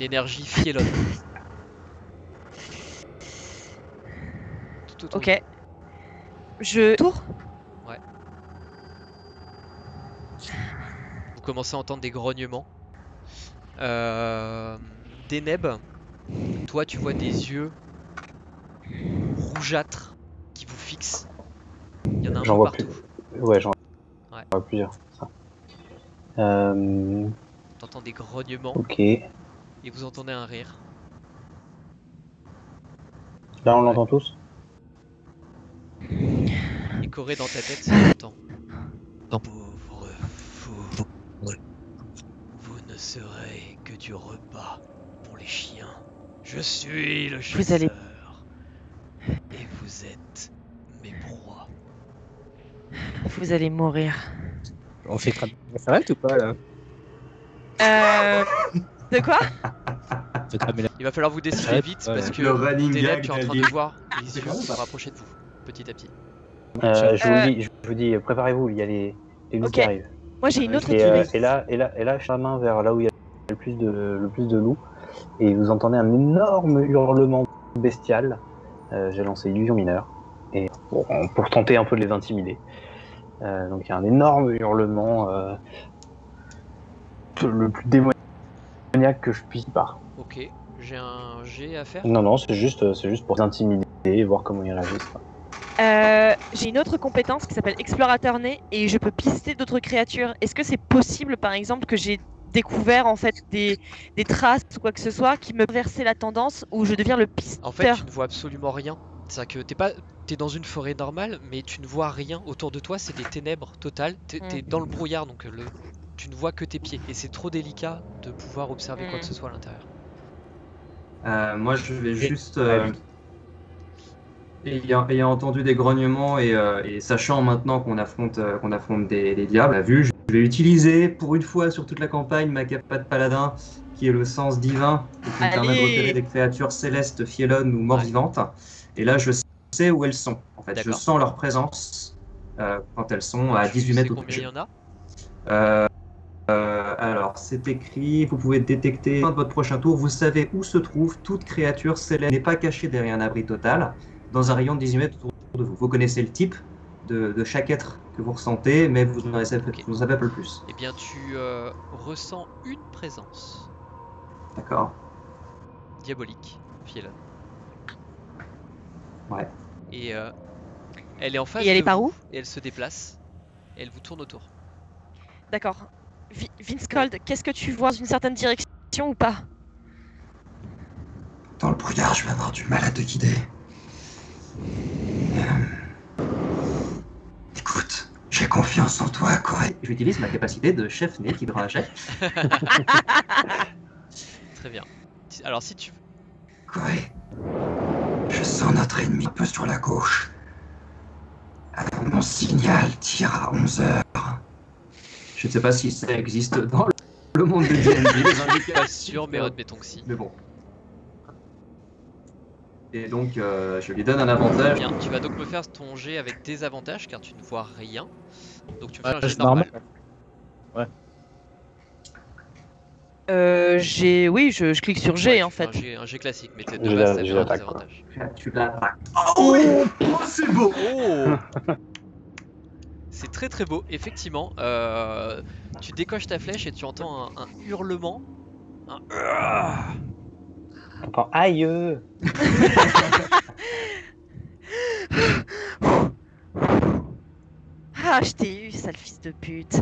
énergie fiellonne. Tout autour de Ok. Je tour. vous commencez à entendre des grognements. Deneb, toi, tu vois des yeux rougeâtres qui vous fixent. Il y en a un J'en peu vois partout. plus. Ouais, j'en Ouais. vois plusieurs. Ça. T'entends des grognements Ok. et vous entendez un rire. Là, on Ouais. l'entend tous. Et Corée, dans ta tête, t'entends. Pauvre fou, vous ne serez que du repas pour les chiens. Je suis le Vous allez- chasseur. Et vous êtes mes proies. Vous allez mourir. On fait cramer la ferrette ou pas là? De quoi? On fait cramer la Il va falloir vous décider ferrette, vite ouais. parce que Le running Deneb, gag tu es en train d'Ali. de voir les C'est yeux quand même se pas- rapprocher de vous, petit à petit. Je vous dis, préparez-vous, il y a les loups Ok. qui arrivent. Moi, j'ai une Ouais, autre Et, idée. et là, je la main vers là où il y a le plus de loups, et vous entendez un énorme hurlement bestial. J'ai lancé illusion mineure, et pour tenter un peu de les intimider. Donc il y a un énorme hurlement, le plus démoniaque que je puisse pas. Ok, j'ai un G à faire. Non, c'est juste pour les intimider et voir comment ils réagissent. J'ai une autre compétence qui s'appelle explorateur né et je peux pister d'autres créatures. Est-ce que c'est possible, par exemple, que j'ai découvert en fait des traces ou quoi que ce soit qui me versaient la tendance où je deviens le En fait, pisteur? tu ne vois absolument rien. C'est-à-dire que t'es dans une forêt normale, mais tu ne vois rien autour de toi. C'est des ténèbres totales. T'es dans le brouillard, donc tu ne vois que tes pieds. Et c'est trop délicat de pouvoir observer quoi que ce soit à l'intérieur. Moi, je vais juste, ouais. ayant entendu des grognements et sachant maintenant qu'on affronte des diables, à vue, je vais utiliser pour une fois sur toute la campagne ma capa de paladin, qui est le sens divin, et qui me permet de repérer Allez! des créatures célestes, fiellonnes ou mort-vivantes. Et là, je sais où elles sont. En fait, je D'accord. sens leur présence quand elles sont à Tu 18 sais mètres autour de combien il y jeu. en a? Alors, c'est écrit, vous pouvez détecter à votre prochain tour, vous savez où se trouve toute créature céleste n'est pas cachée derrière un abri total, dans un rayon de 18 mètres autour de vous. Vous connaissez le type de chaque être que vous ressentez, mais vous en savez un peu plus. Eh bien, tu ressens une présence D'accord. diabolique, Fielon. Ouais. Et elle est en face Et elle de est par vous, où? et elle se déplace, et elle vous tourne autour. D'accord. Vince Cold, qu'est-ce que tu vois dans une certaine direction ou pas? Dans le brouillard, je vais avoir du mal à te guider. Écoute, j'ai confiance en toi, Corée. J'utilise ma capacité de chef-né qui devra un jet. Très bien. Alors, si tu... Corée, je sens notre ennemi un peu sur la gauche. Alors, mon signal tire à 11 heures. Je ne sais pas si ça existe dans le monde de D&D, les Pas indications. sûr, mais admettons que si. Mais bon. Et donc, je lui donne un avantage. Bien, tu vas donc me faire ton jet avec des avantages, car tu ne vois rien. Donc tu me fais un Ouais, jet c'est normal. normal. Oui, je clique sur G Ouais, en tu fais fait. un jet classique, mais t'es J'ai de base, la- j'ai t'as un l'attaque, quoi. désavantage. Tu l'attaques. Oh oui, oh, c'est beau. Oh! C'est très très beau, effectivement. Tu décoches ta flèche et tu entends un hurlement. Un... Enfin, aïe! Ah, je t'ai eu, sale fils de pute.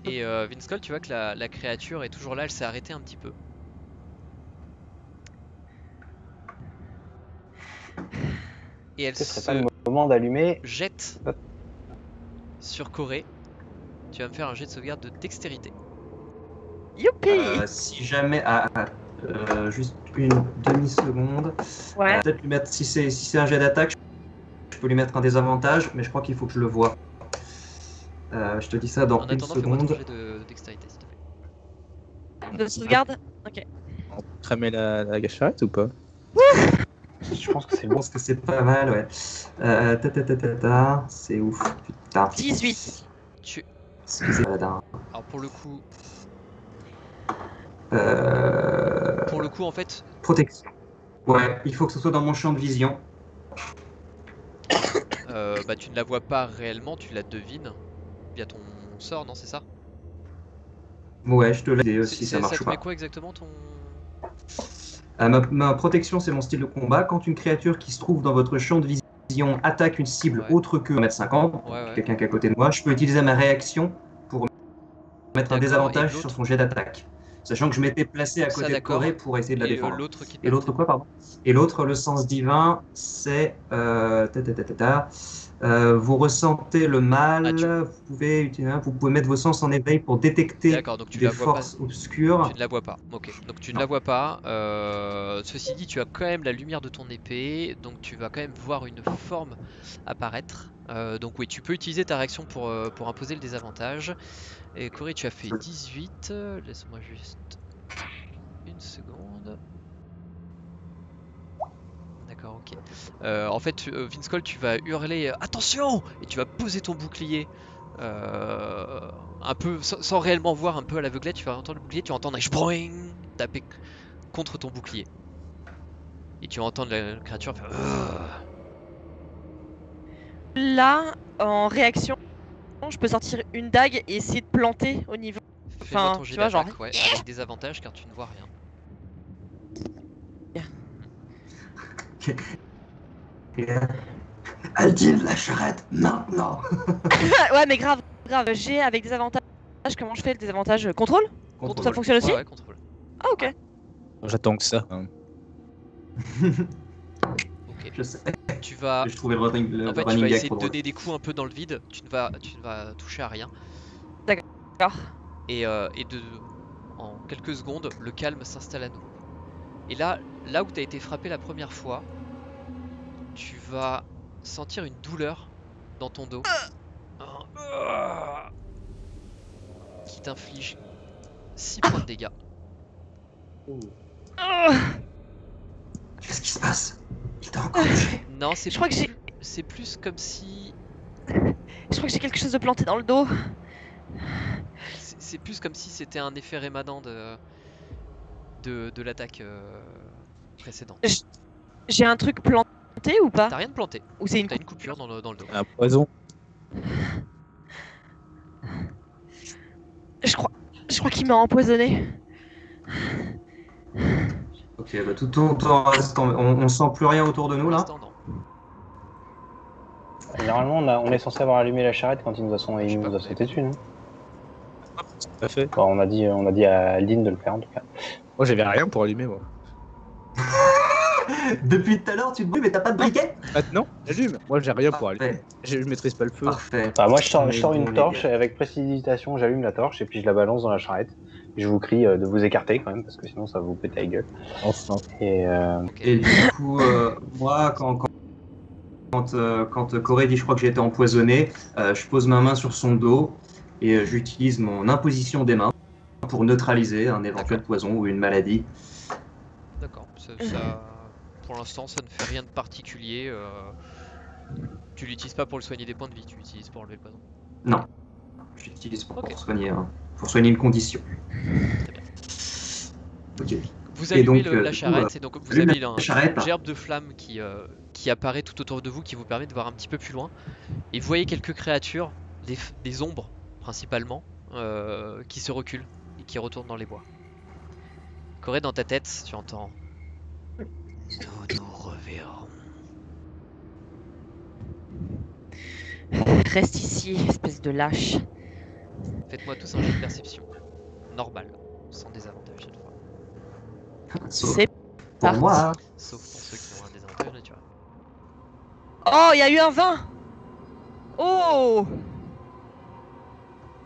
Et Vince Cole, tu vois que la créature est toujours là, elle s'est arrêtée un petit peu. Et elle Ce serait pas se le moment d'allumer. jette Hop. sur Corée. Tu vas me faire un jet de sauvegarde de dextérité. Youpi. Si jamais. Juste une demi-seconde. Ouais. Peut-être lui mettre. Si c'est un jet d'attaque, je peux lui mettre un désavantage, mais je crois qu'il faut que je le voie. Je te dis ça dans En une attendant, fais-moi ton seconde. jet de dextérité, s'il te plaît. De sauvegarde. Ok. On peut cramer la gâchette ou pas? Je pense que c'est Je bon. pense que c'est pas mal, ouais. C'est ouf. Putain. 18. Tu... C'est paladin. Alors pour le coup, en fait, Protection. Ouais, il faut que ce soit dans mon champ de vision. bah, tu ne la vois pas réellement, tu la devines via ton sort, non, c'est ça? Ouais, je te l'ai dit aussi, ça Ça marche te met pas. quoi exactement ton... Ma protection, c'est mon style de combat. Quand une créature qui se trouve dans votre champ de vision attaque une cible Ouais. autre que 1m50, Ouais. quelqu'un qui est à côté de moi, je peux utiliser ma réaction pour mettre un D'accord, et désavantage l'autre? sur son jet d'attaque. Sachant que je m'étais placé à Ça, côté de d'accord. Corée pour essayer de la Et défendre. l'autre qui te Et l'autre mettait- quoi, pardon? Et l'autre, le sens divin, c'est... vous ressentez le mal, Ah, vous pouvez mettre vos sens en éveil pour détecter D'accord, donc tu des la vois pas. forces obscures. Tu ne la vois pas. Ok, donc tu ne Non. la vois pas. Ceci dit, tu as quand même la lumière de ton épée, donc tu vas quand même voir une forme apparaître. Donc oui, tu peux utiliser ta réaction pour imposer le désavantage. Et Corey, tu as fait 18. Laisse-moi juste une seconde. D'accord, ok. En fait, Vince Cole, tu vas hurler attention! Et tu vas poser ton bouclier. Un peu sans réellement voir, un peu à l'aveuglette, tu vas entendre le bouclier, tu vas entendre un shboing taper contre ton bouclier. Et tu vas entendre la créature faire Là, en réaction, je peux sortir une dague et essayer de planter au niveau. Fais-moi Enfin, ton jet tu vois, genre. d'attaque, ouais, avec des avantages car tu ne vois rien. Aldine, la charrette, maintenant. Ouais, mais grave. J'ai avec des avantages. Comment je fais le désavantage? Contrôle? Contrôle. Ça fonctionne aussi? Ouais, contrôle. Ah, ok. J'attends que ça. Hein. Ok. Je sais. Tu vas. Je trouvais le running, En fait, tu running vas gag essayer trop de drôle. donner des coups un peu dans le vide. Tu ne vas toucher à rien. D'accord. Et en quelques secondes, le calme s'installe à nouveau. Et là où tu as été frappé la première fois, tu vas sentir une douleur dans ton dos qui t'inflige 6 points de dégâts. Qu'est-ce qui se passe? Il t'a encore touché. Non, Je crois que j'ai. c'est plus comme si Je crois que j'ai quelque chose de planté dans le dos. c'est plus comme si c'était un effet rémanent de l'attaque précédente. J'ai un truc planté ou pas? T'as rien de planté. Ou c'est une T'as une coupure dans le dos. Un poison. Je crois qu'il m'a empoisonné. Ok, bah tout en restant, on sent plus rien autour de nous Pour là. l'instant, non. Normalement, on est censé avoir allumé la charrette quand il nous a Je sais pas, vous avez sauté dessus, non? Tout à fait. Bon, on a dit à Aldine de le faire en tout cas. Moi, j'avais rien pour allumer, moi. Depuis tout à l'heure, tu te brûles, mais t'as pas de briquet? Maintenant, j'allume. Moi, j'ai rien pour allumer. Parfait. Je maîtrise pas le feu. Parfait. Enfin, moi, je sors On est une bon, les torche gars. et avec précipitation, j'allume la torche et puis je la balance dans la charrette. Je vous crie de vous écarter quand même parce que sinon ça va vous péter la gueule. Enfin. Et Ok. Et du coup, moi, quand Corée dit je crois que j'ai été empoisonné, je pose ma main sur son dos et j'utilise mon imposition des mains pour neutraliser un éventuel D'accord. poison ou une maladie. D'accord. Pour l'instant, ça ne fait rien de particulier. Tu l'utilises pas pour le soigner des points de vie, tu l'utilises pour enlever le poison. Non, j'utilise pour Ok. soigner une condition. Ok. Vous Et allumez donc, la du coup, charrette et donc vous j'allume avez la un charrette. gerbe de flamme qui apparaît tout autour de vous, qui vous permet de voir un petit peu plus loin. Et vous voyez quelques créatures, des ombres principalement, qui se reculent et qui retournent dans les bois. Corée, dans ta tête, tu entends. Nous nous reverrons. Reste ici, espèce de lâche. Faites-moi tous un jeu de perception. Normal, sans désavantage cette fois. Sauf C'est pour parti. moi. Sauf pour ceux qui ont un désavantage naturel. Oh, il y a eu un 20. Oh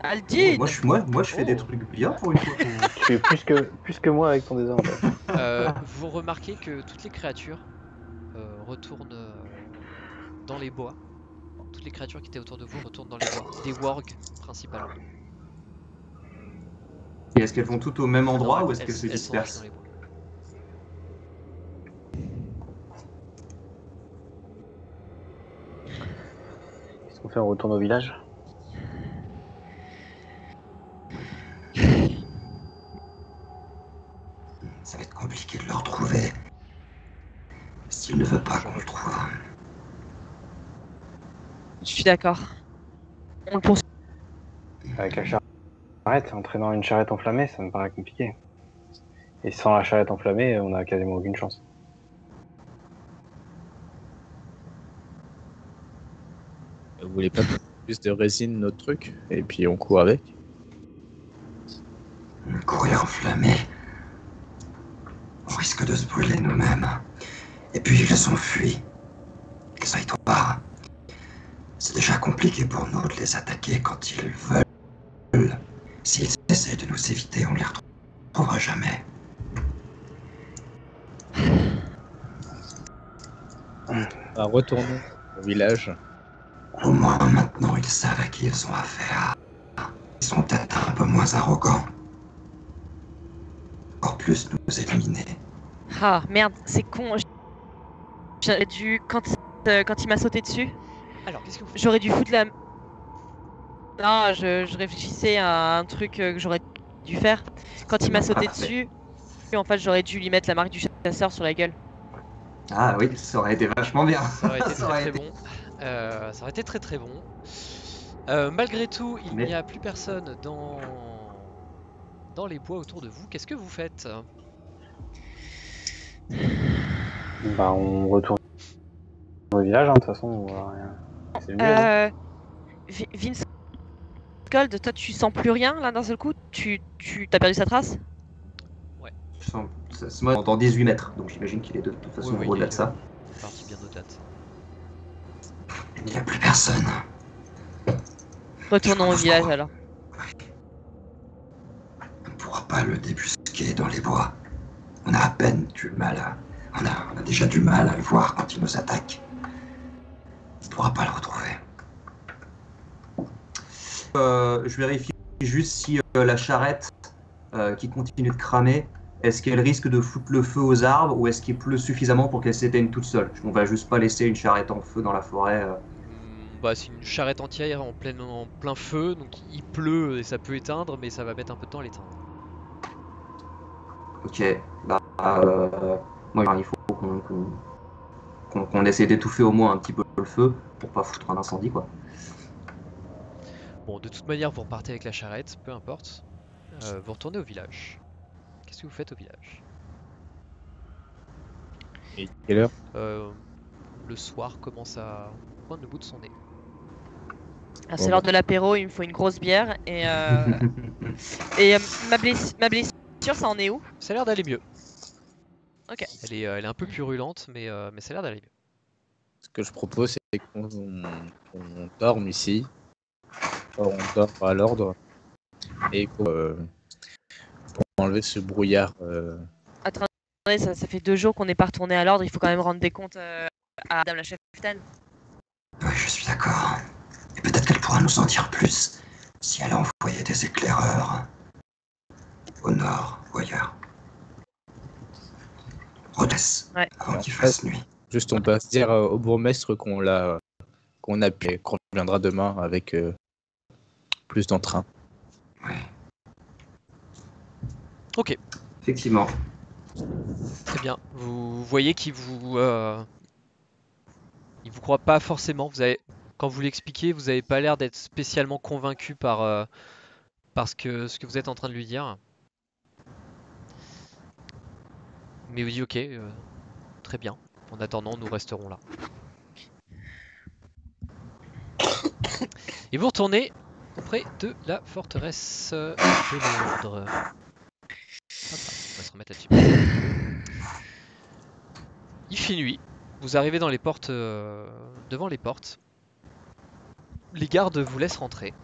Oh, Aldine. moi, je fais des Oh. trucs bien pour une fois. Tu es plus que moi avec ton désavantage. Vous remarquez que toutes les créatures retournent dans les bois. Toutes les créatures qui étaient autour de vous retournent dans les bois. Des wargs principalement. Et est-ce qu'elles vont toutes au même endroit Non, ou est-ce qu'elles se elles sont toutes dans dispersent? les bois. Qu'est-ce qu'on fait? On retourne au village? Ça va être compliqué de le retrouver. S'il ne veut pas qu'on le trouve. Je suis d'accord. On le poursuit. Avec la charrette, en traînant une charrette enflammée, ça me paraît compliqué. Et sans la charrette enflammée, on a quasiment aucune chance. Vous voulez pas plus de résine, notre truc? Et puis on court avec. Courir enflammé. On risque de se brûler nous-mêmes. Et puis ils ont fui. Qu'ils aillent trop part. C'est déjà compliqué pour nous de les attaquer quand ils veulent. S'ils essaient de nous éviter, on les retrouvera jamais. On va retourner au village. Au moins maintenant ils savent à qui ils ont affaire. Ils sont peut-être un peu moins arrogants. Encore plus nous éliminer. Ah merde, c'est con. J'aurais dû quand il m'a sauté dessus, Alors, qu'est-ce que vous faites? j'aurais dû foutre la. Non, je réfléchissais à un truc que j'aurais dû faire. Quand il m'a sauté dessus, en fait, j'aurais dû lui mettre la marque du chasseur sur la gueule. Ah oui, ça aurait été vachement bien. Ça aurait été Ça très aurait très été- bon. Ça aurait été très très bon. Malgré tout, il Mais- n'y a plus personne dans les bois autour de vous. Qu'est-ce que vous faites? Bah, on retourne au village, hein, de toute façon, on voit rien. C'est mieux, non? Vince Gold, toi, tu sens plus rien là d'un seul coup? Tu t'as perdu sa trace? Je sens- c'est moi dans 18 mètres, donc j'imagine qu'il est de toute façon Oui, au-delà il de est ça. parti bien au-delà de ça. Il n'y a plus personne. Retournons au Je village crois. alors. On ne pourra pas le débusquer dans les bois. On a à peine du mal à... On a déjà du mal à le voir quand il nous attaque. On ne pourra pas le retrouver. Je vérifie juste si la charrette qui continue de cramer, est-ce qu'elle risque de foutre le feu aux arbres ou est-ce qu'il pleut suffisamment pour qu'elle s'éteigne toute seule? On va juste pas laisser une charrette en feu dans la forêt. Bah, c'est une charrette entière en plein feu, donc il pleut et ça peut éteindre, mais ça va mettre un peu de temps à l'éteindre. Ok, bah moi il faut qu'on essaie d'étouffer au moins un petit peu le feu pour pas foutre un incendie quoi. Bon, de toute manière, vous repartez avec la charrette, peu importe. Vous retournez au village. Qu'est-ce que vous faites au village? Et quelle heure? Le soir commence à poindre le bout de son nez. Ah, c'est l'heure de l'apéro, il me faut une grosse bière et ma blessure, ça en est où? Ça a l'air d'aller mieux. Ok. Elle est un peu purulente, mais ça a l'air d'aller mieux. Ce que je propose, c'est qu'on dorme ici. On dort à l'ordre. Et pour enlever ce brouillard. Attendez, ça fait 2 jours qu'on n'est pas retourné à l'ordre, il faut quand même rendre des comptes à Madame la chef-taine. Oui, je suis d'accord. Et peut-être qu'elle pourra nous en dire plus si elle a envoyé des éclaireurs au nord ou ailleurs. Redesse, Ouais. avant qu'il fasse nuit. Juste, on peut se dire au bourgmestre qu'on a pu, qu'on reviendra demain avec plus d'entrain. Oui. Ok, Effectivement. très bien. Vous voyez il vous croit pas forcément. Quand vous l'expliquez, vous n'avez pas l'air d'être spécialement convaincu par ce que vous êtes en train de lui dire. Mais vous dit ok, très bien. En attendant, nous resterons là. Et vous retournez auprès de la forteresse de l'ordre. Hop, on va se remettre là-dessus. Il fait nuit. Vous arrivez dans les portes, devant les portes. Les gardes vous laissent rentrer.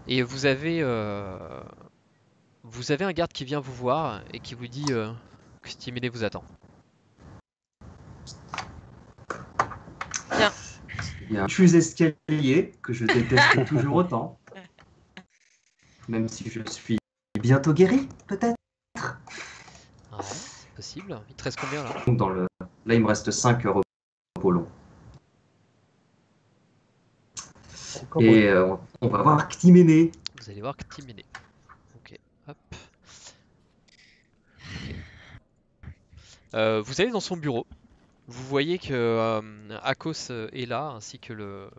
Et vous avez un garde qui vient vous voir et qui vous dit que Stimene vous attend. Il y a un chus escalier que je déteste toujours autant. Même si je suis bientôt guéri, peut-être. Ouais, c'est possible. Il te reste combien là? Là, il me reste 5 repos longs. Et on va voir Ctimene. Vous allez voir Ctimene. Ok, hop. Ok. Vous allez dans son bureau. Vous voyez que Akos est là, ainsi que le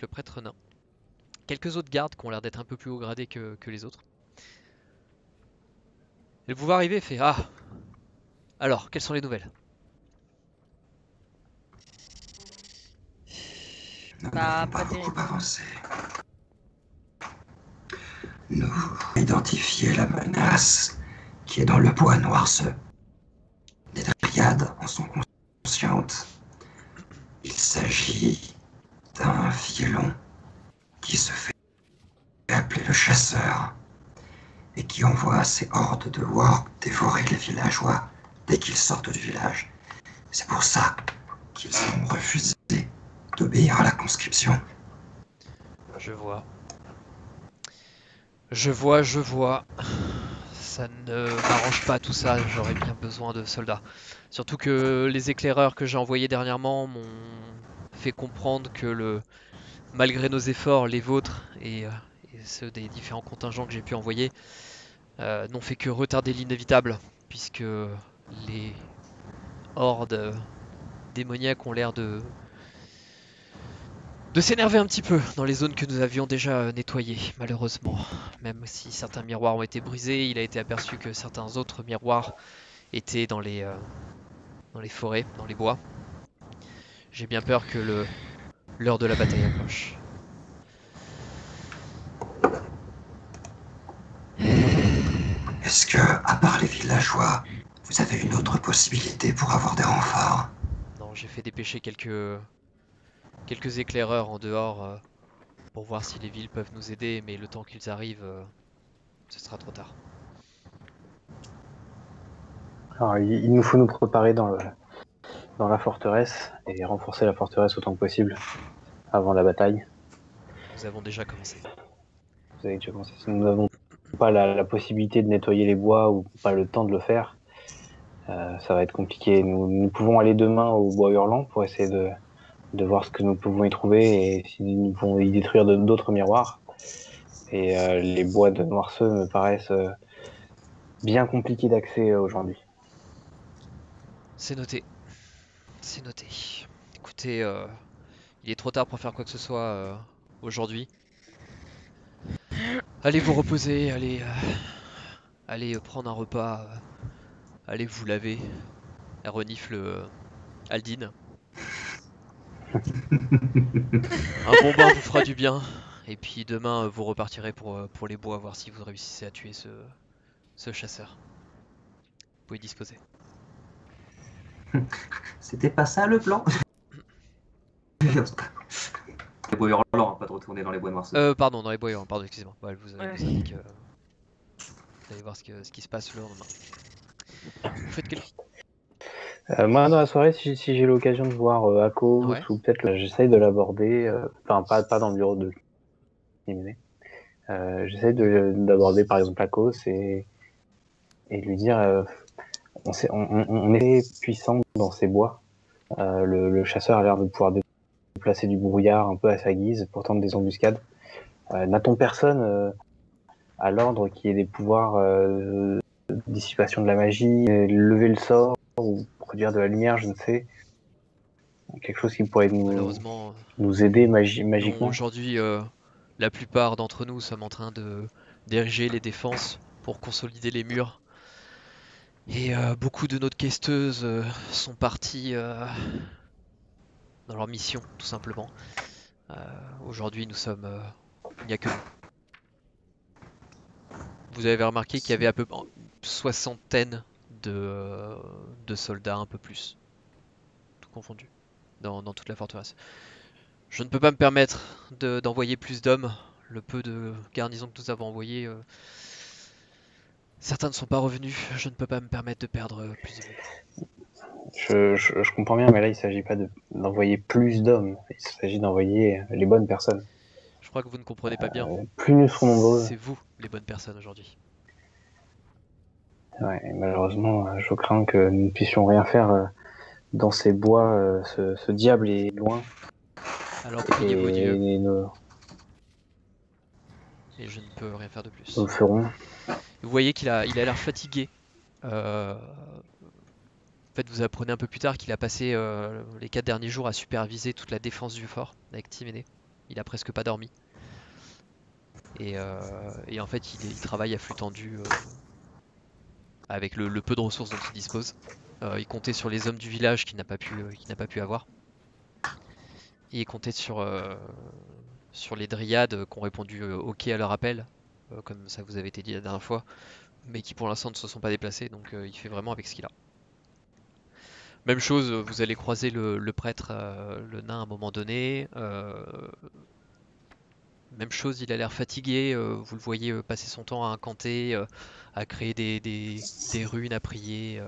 prêtre nain. Quelques autres gardes qui ont l'air d'être un peu plus haut gradés que les autres. Et vous arrivez et fait Ah! Alors, quelles sont les nouvelles? Nous Bah, n'avons pas pas beaucoup terrible. avancé. Nous avons identifié la menace qui est dans le bois noirceux. Les dryades en sont conscientes. Il s'agit d'un violon qui se fait appeler le chasseur et qui envoie ses hordes de wargs dévorer les villageois dès qu'ils sortent du village. C'est pour ça qu'ils ont refusé d'obéir à la conscription. Je vois. Je vois. Ça ne m'arrange pas tout ça, j'aurais bien besoin de soldats. Surtout que les éclaireurs que j'ai envoyés dernièrement m'ont fait comprendre que malgré nos efforts, les vôtres et ceux des différents contingents que j'ai pu envoyer n'ont fait que retarder l'inévitable, puisque les hordes démoniaques ont l'air de s'énerver un petit peu dans les zones que nous avions déjà nettoyées, malheureusement. Même si certains miroirs ont été brisés, il a été aperçu que certains autres miroirs étaient dans les forêts, dans les bois. J'ai bien peur que l'heure de la bataille approche. Est-ce que, à part les villageois, vous avez une autre possibilité pour avoir des renforts? Non, j'ai fait dépêcher quelques éclaireurs en dehors pour voir si les villes peuvent nous aider, mais le temps qu'ils arrivent, ce sera trop tard. Alors, il nous faut nous préparer dans la forteresse et renforcer la forteresse autant que possible avant la bataille. Nous avons déjà commencé. Vous avez déjà commencé. Si nous n'avons pas la possibilité de nettoyer les bois ou pas le temps de le faire, ça va être compliqué. Nous pouvons aller demain au bois hurlant pour essayer de voir ce que nous pouvons y trouver et si nous pouvons y détruire d'autres miroirs. Et les bois de Noirceux me paraissent bien compliqués d'accès aujourd'hui. C'est noté. C'est noté. Écoutez, il est trop tard pour faire quoi que ce soit aujourd'hui. Allez vous reposer, allez prendre un repas, allez vous laver. Elle renifle Aldine. Un bon bain vous fera du bien. Et puis demain, vous repartirez pour les bois, voir si vous réussissez à tuer ce chasseur. Vous pouvez disposer. C'était pas ça le plan. Les bois hurlants, pas de retourner dans les bois noirs. Pardon, dans les bois, pardon, excusez-moi. Ouais, elle vous Ouais. indique. Vous allez voir ce qui se passe le lendemain. Vous faites quelque... Moi, dans la soirée, si j'ai l'occasion de voir Akos Ouais. ou peut-être j'essaye de l'aborder, enfin pas dans le bureau de Climene. J'essaye d'aborder par exemple Akos et lui dire on est puissant dans ces bois. Le chasseur a l'air de pouvoir déplacer du brouillard un peu à sa guise pour tenter des embuscades. N'a-t-on personne à l'ordre qui ait des pouvoirs dissipation de la magie, lever le sort ou produire de la lumière, je ne sais. Quelque chose qui pourrait Malheureusement, nous aider non, magiquement. aujourd'hui, la plupart d'entre nous sommes en train d'ériger les défenses pour consolider les murs. Et beaucoup de nos questeuses sont parties dans leur mission, tout simplement. Aujourd'hui, nous sommes... il n'y a que nous. Vous avez remarqué qu'il y avait à peu près une soixantaine de soldats, un peu plus, tout confondu, dans toute la forteresse. Je ne peux pas me permettre d'envoyer plus d'hommes. Le peu de garnisons que nous avons envoyés, certains ne sont pas revenus. Je ne peux pas me permettre de perdre plus de monde. Je comprends bien, mais là, il ne s'agit pas d'envoyer plus d'hommes. Il s'agit d'envoyer les bonnes personnes. Je crois que vous ne comprenez pas bien. Plus nous serons nombreux. C'est vous les bonnes personnes aujourd'hui. Ouais, et malheureusement, je crains que nous ne puissions rien faire dans ces bois. Ce diable est loin. Alors priez vos dieux. Et nous Et je ne peux rien faire de plus. le ferons. Vous voyez qu'il a l'air fatigué. En fait, vous apprenez un peu plus tard qu'il a passé les 4 derniers jours à superviser toute la défense du fort avec Timénée. Il a presque pas dormi. Et en fait, il travaille à flux tendu avec le peu de ressources dont il dispose. Il comptait sur les hommes du village qu'il n'a pas pu avoir. Et il comptait sur les dryades qui ont répondu OK à leur appel, comme ça vous avait été dit la dernière fois, mais qui pour l'instant ne se sont pas déplacés, donc il fait vraiment avec ce qu'il a. Même chose, vous allez croiser le prêtre, le nain à un moment donné. Même chose, il a l'air fatigué, vous le voyez passer son temps à incanter, à créer des runes, à prier.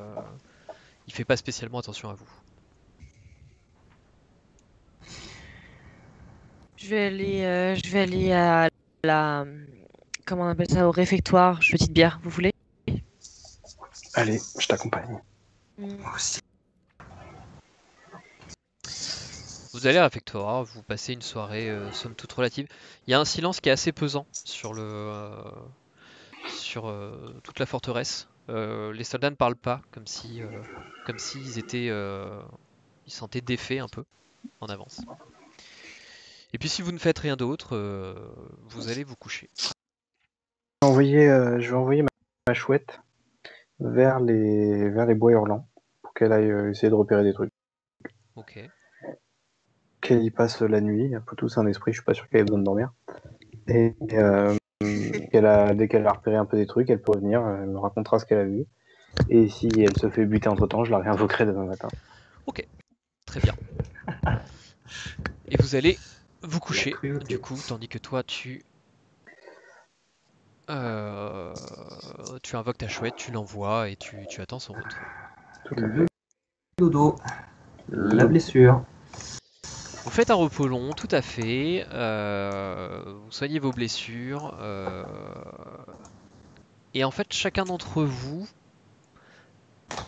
Il fait pas spécialement attention à vous. Je vais aller à la, comment on appelle ça, au réfectoire, petite bière, vous voulez? Allez, je t'accompagne. Moi aussi. Vous allez à réfectoire, vous passez une soirée somme toute relative. Il y a un silence qui est assez pesant sur toute la forteresse. Les soldats ne parlent pas, comme s'ils étaient, ils se sentaient défaits un peu en avance. Et puis si vous ne faites rien d'autre, vous allez vous coucher. Je vais envoyer ma chouette vers les bois hurlants pour qu'elle aille essayer de repérer des trucs. Ok. Qu'elle y passe la nuit, un peu tous un esprit, je suis pas sûr qu'elle ait besoin de dormir. Et dès qu'elle a repéré un peu des trucs, elle peut revenir, elle me racontera ce qu'elle a vu. Et si elle se fait buter entre temps, je la réinvoquerai demain matin. Ok, très bien. Et vous allez vous coucher, du coup, tandis que toi tu invoques ta chouette, tu l'envoies et tu attends son retour. Le dodo, la blessure. Vous faites un repos long, tout à fait. Vous soignez vos blessures. Et en fait, chacun d'entre vous,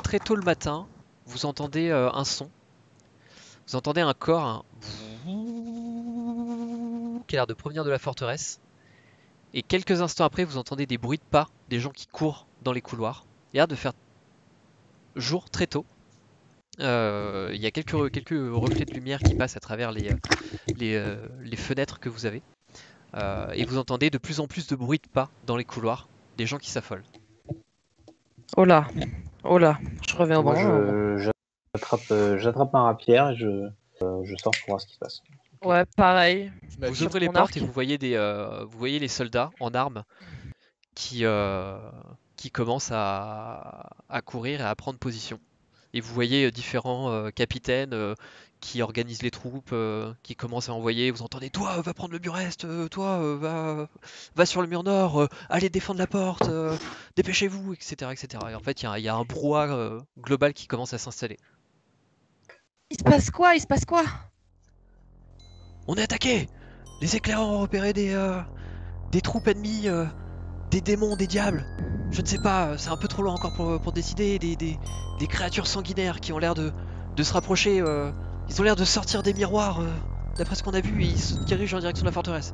très tôt le matin, vous entendez un son. Vous entendez un corps qui a l'air de provenir de la forteresse. Et quelques instants après, vous entendez des bruits de pas, des gens qui courent dans les couloirs. Il y a l'air de faire jour très tôt. Il y a quelques reflets de lumière qui passent à travers les fenêtres que vous avez. Et vous entendez de plus en plus de bruits de pas dans les couloirs, des gens qui s'affolent. Oh là, je reviens au Moi, bon. j'attrape ma rapière et je sors pour voir ce qui se passe. Ouais, pareil. Vous ouvrez les mon portes arc. et vous voyez les soldats en armes qui commencent à courir et à prendre position. Et vous voyez différents capitaines qui organisent les troupes, qui commencent à envoyer. Vous entendez, toi, va prendre le mur est, toi, va sur le mur nord, allez défendre la porte, dépêchez-vous, etc., etc. Et en fait, il y a un brouhaha global qui commence à s'installer. Il se passe quoi? On est attaqué! Les éclaireurs ont repéré des troupes ennemies, des démons, des diables. Je ne sais pas, c'est un peu trop loin encore pour décider. Des créatures sanguinaires qui ont l'air de se rapprocher. Ils ont l'air de sortir des miroirs, d'après ce qu'on a vu, et ils se dirigent en direction de la forteresse.